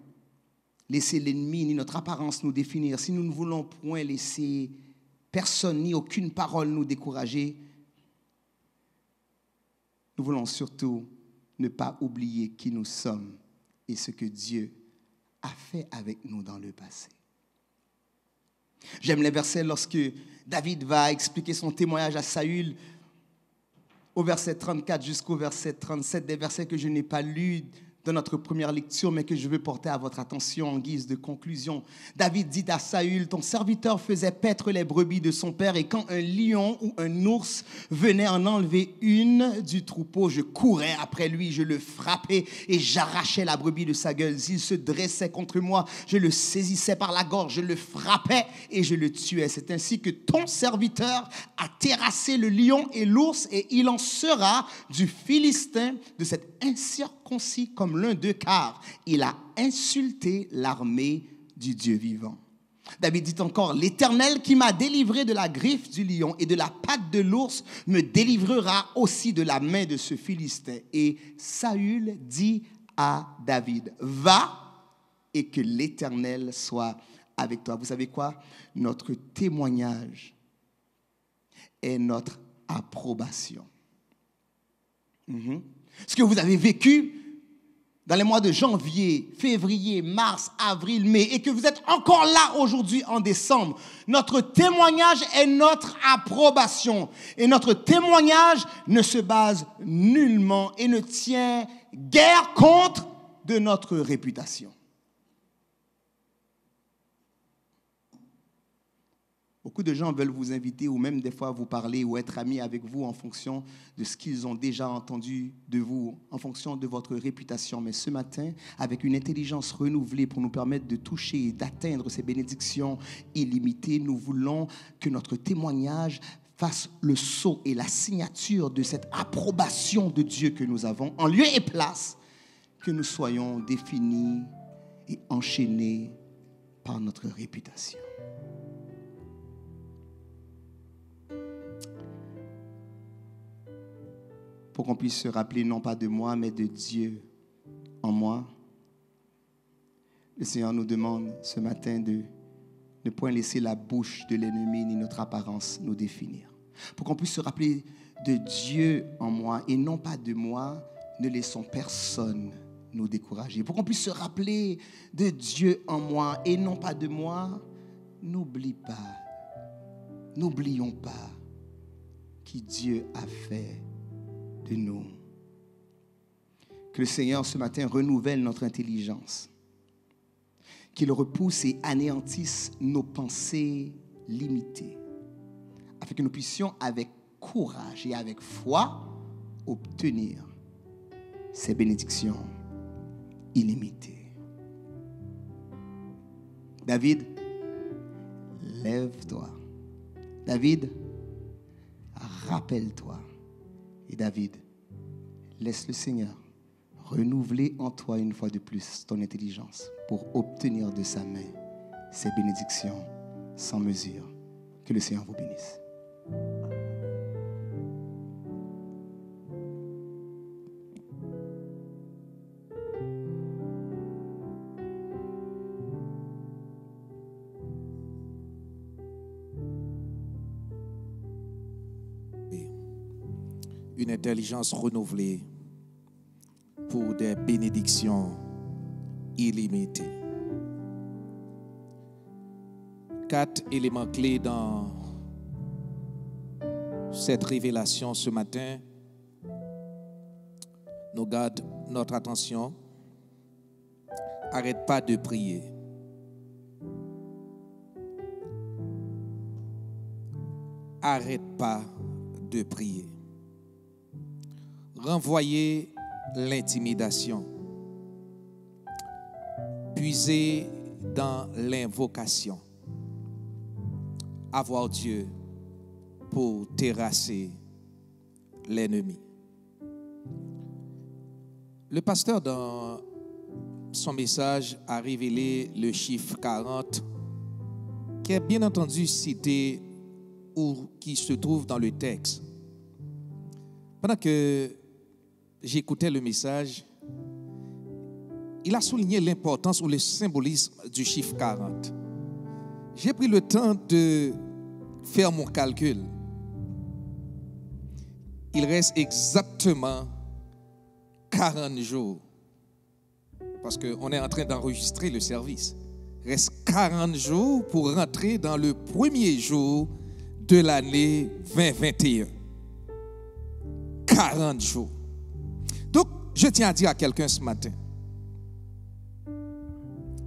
Speaker 6: laisser l'ennemi ni notre apparence nous définir, si nous ne voulons point laisser personne ni aucune parole nous décourager, nous voulons surtout ne pas oublier qui nous sommes et ce que Dieu a fait avec nous dans le passé. J'aime les versets lorsque David va expliquer son témoignage à Saül au verset 34 jusqu'au verset 37, des versets que je n'ai pas lus dans notre première lecture, mais que je veux porter à votre attention en guise de conclusion. David dit à Saül, ton serviteur faisait paître les brebis de son père, et quand un lion ou un ours venait en enlever une du troupeau, je courais après lui, je le frappais et j'arrachais la brebis de sa gueule. S'il se dressait contre moi, je le saisissais par la gorge, je le frappais et je le tuais. C'est ainsi que ton serviteur a terrassé le lion et l'ours, et il en sera du Philistin, de cet incirconcis comme l'un d'eux, car il a insulté l'armée du Dieu vivant. David dit encore, l'Éternel qui m'a délivré de la griffe du lion et de la patte de l'ours me délivrera aussi de la main de ce Philistin. Et Saül dit à David, va et que l'Éternel soit avec toi. Vous savez quoi? Notre témoignage est notre approbation. Ce que vous avez vécu dans les mois de janvier, février, mars, avril, mai, et que vous êtes encore là aujourd'hui en décembre, notre témoignage est notre approbation. Et notre témoignage ne se base nullement et ne tient guère compte de notre réputation. Beaucoup de gens veulent vous inviter ou même des fois vous parler ou être amis avec vous en fonction de ce qu'ils ont déjà entendu de vous, en fonction de votre réputation. Mais ce matin, avec une intelligence renouvelée pour nous permettre de toucher et d'atteindre ces bénédictions illimitées, nous voulons que notre témoignage fasse le sceau et la signature de cette approbation de Dieu que nous avons, en lieu et place, que nous soyons définis et enchaînés par notre réputation. Pour qu'on puisse se rappeler non pas de moi, mais de Dieu en moi. Le Seigneur nous demande ce matin de ne point laisser la bouche de l'ennemi ni notre apparence nous définir. Pour qu'on puisse se rappeler de Dieu en moi et non pas de moi, ne laissons personne nous décourager. Pour qu'on puisse se rappeler de Dieu en moi et non pas de moi, n'oublions pas qui Dieu a fait de nous. Que le Seigneur ce matin renouvelle notre intelligence, qu'il repousse et anéantisse nos pensées limitées, afin que nous puissions avec courage et avec foi obtenir ces bénédictions illimitées. David, lève-toi. David, rappelle-toi. Et David, laisse le Seigneur renouveler en toi une fois de plus ton intelligence pour obtenir de sa main ces bénédictions sans mesure. Que le Seigneur vous bénisse.
Speaker 3: Une intelligence renouvelée pour des bénédictions illimitées. 4 éléments clés dans cette révélation ce matin nous gardent notre attention. Arrête pas de prier. Arrête pas de prier. Renvoyer l'intimidation. Puiser dans l'invocation. Avoir Dieu pour terrasser l'ennemi. Le pasteur, dans son message, a révélé le chiffre 40, qui est bien entendu cité ou qui se trouve dans le texte. Pendant que j'écoutais le message, il a souligné l'importance ou le symbolisme du chiffre 40. J'ai pris le temps de faire mon calcul. Il reste exactement 40 jours, parce qu'on est en train d'enregistrer le service. Il reste 40 jours pour rentrer dans le premier jour de l'année 2021. 40 jours. Donc, je tiens à dire à quelqu'un ce matin,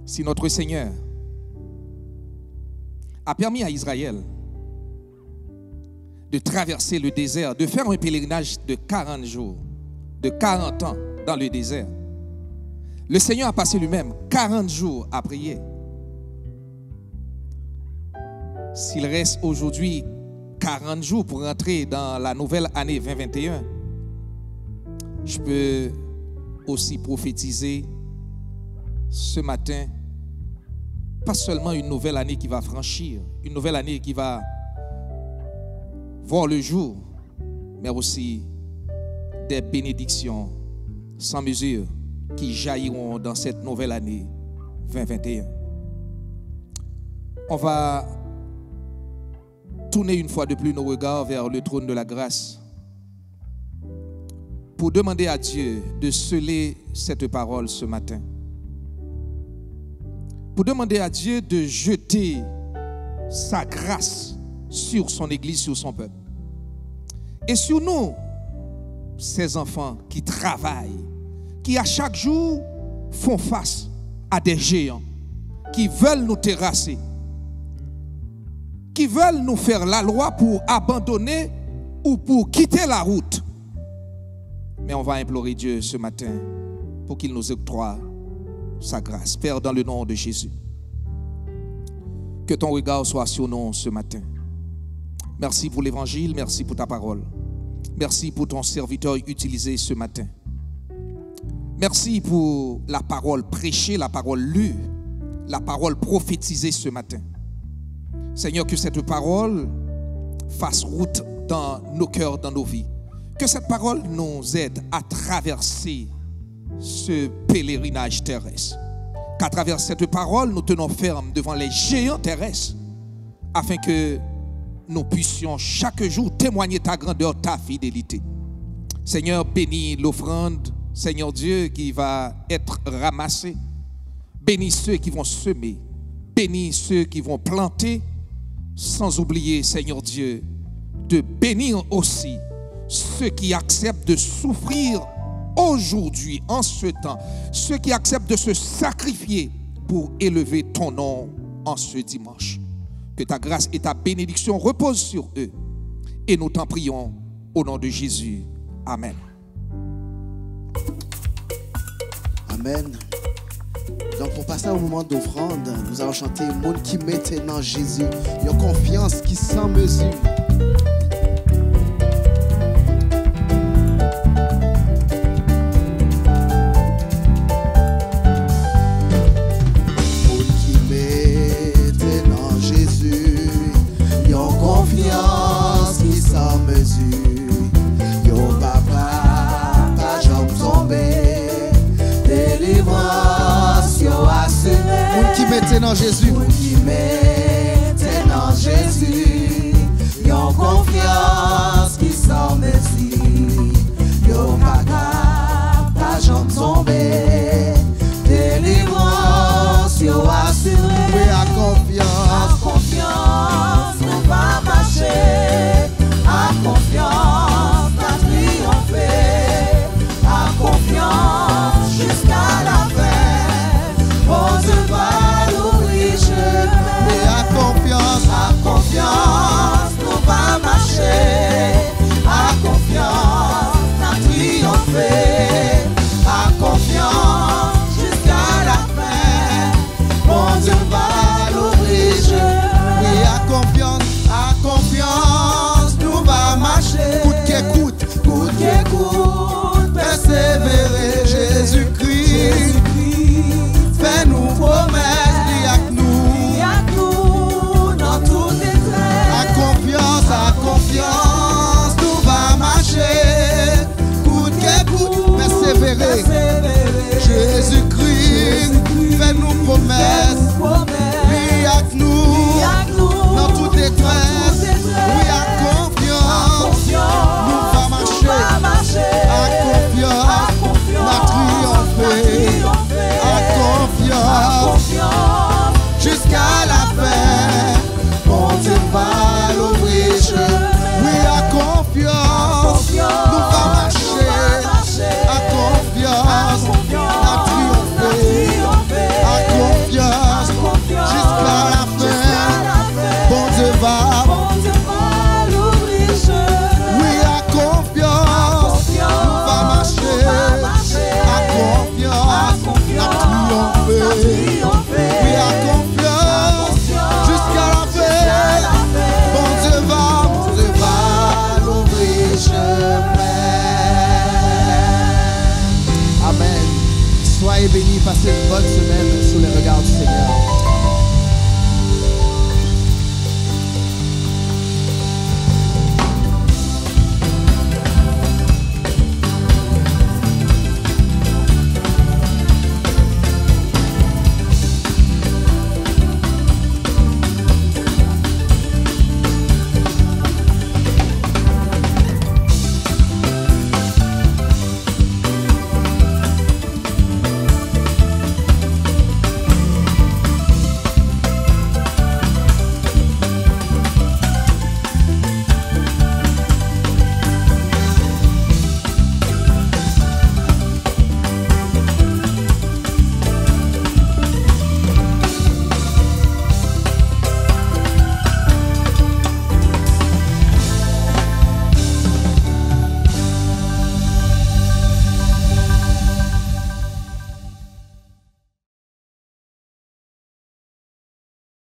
Speaker 3: si notre Seigneur a permis à Israël de traverser le désert, de faire un pèlerinage de 40 jours, de 40 ans dans le désert, le Seigneur a passé lui-même 40 jours à prier. S'il reste aujourd'hui 40 jours pour rentrer dans la nouvelle année 2021, je peux aussi prophétiser ce matin, pas seulement une nouvelle année qui va franchir, une nouvelle année qui va voir le jour, mais aussi des bénédictions sans mesure qui jailliront dans cette nouvelle année 2021. On va tourner une fois de plus nos regards vers le trône de la grâce pour demander à Dieu de sceller cette parole ce matin. Pour demander à Dieu de jeter sa grâce sur son Église, sur son peuple. Et sur nous, ces enfants qui travaillent, qui à chaque jour font face à des géants, qui veulent nous terrasser. qui veulent nous faire la loi pour abandonner ou pour quitter la route. Mais on va implorer Dieu ce matin pour qu'il nous octroie sa grâce. Père, dans le nom de Jésus, que ton regard soit sur nous ce matin. Merci pour l'évangile, merci pour ta parole. Merci pour ton serviteur utilisé ce matin. Merci pour la parole prêchée, la parole lue, la parole prophétisée ce matin. Seigneur, que cette parole fasse route dans nos cœurs, dans nos vies. Que cette parole nous aide à traverser ce pèlerinage terrestre. Qu'à travers cette parole, nous tenons ferme devant les géants terrestres afin que nous puissions chaque jour témoigner ta grandeur, ta fidélité. Seigneur, bénis l'offrande, Seigneur Dieu, qui va être ramassée. Bénis ceux qui vont semer. Bénis ceux qui vont planter. Sans oublier, Seigneur Dieu, de bénir aussi ceux qui acceptent de souffrir aujourd'hui, en ce temps, ceux qui acceptent de se sacrifier pour élever ton nom en ce dimanche. Que ta grâce et ta bénédiction reposent sur eux. Et nous t'en prions au nom de Jésus. Amen.
Speaker 4: Amen. Donc pour passer au moment d'offrande, nous allons chanter « Monde qui maintenant Jésus ». Il y a confiance qui sans mesure. Maintenant Jésus, qui maintenant Jésus, yon confiance qui sans mesure, yon pas jamais tombé, délivrance yon assuré, oui à confiance, nous va marcher, à confiance, pas triompher, à confiance jusqu'à la fin, on se va. À confiance, nous va marcher. À confiance, n'a triomphé. À confiance, jusqu'à la fin. Bon Dieu va l'ouvrir. Oui, à confiance, nous va marcher. Coûte qu'écoute, persévérer. Jésus-Christ, fais-nous promesses, dis à nous. À confiance, nous va marcher. Coûte que coûte, persévérer. Jésus-Christ, fais-nous promesses. Oui, avec nous, dans toute détresse. Oui, à confiance, nous va marcher. À confiance, n'a triomphé. À confiance, jusqu'à la fin. Bon Dieu va l'ouvrir. Oui, à confiance, nous va marcher. À confiance, à triompher. À confiance, jusqu'à la fin. Bon Dieu va l'ouvrir. Oui, à confiance, nous va marcher. À confiance, à triompher. Oui, à confiance, jusqu'à la fin. Bon Dieu va l'ouvrir chemin. Amen. Soyez bénis, passez une bonne semaine.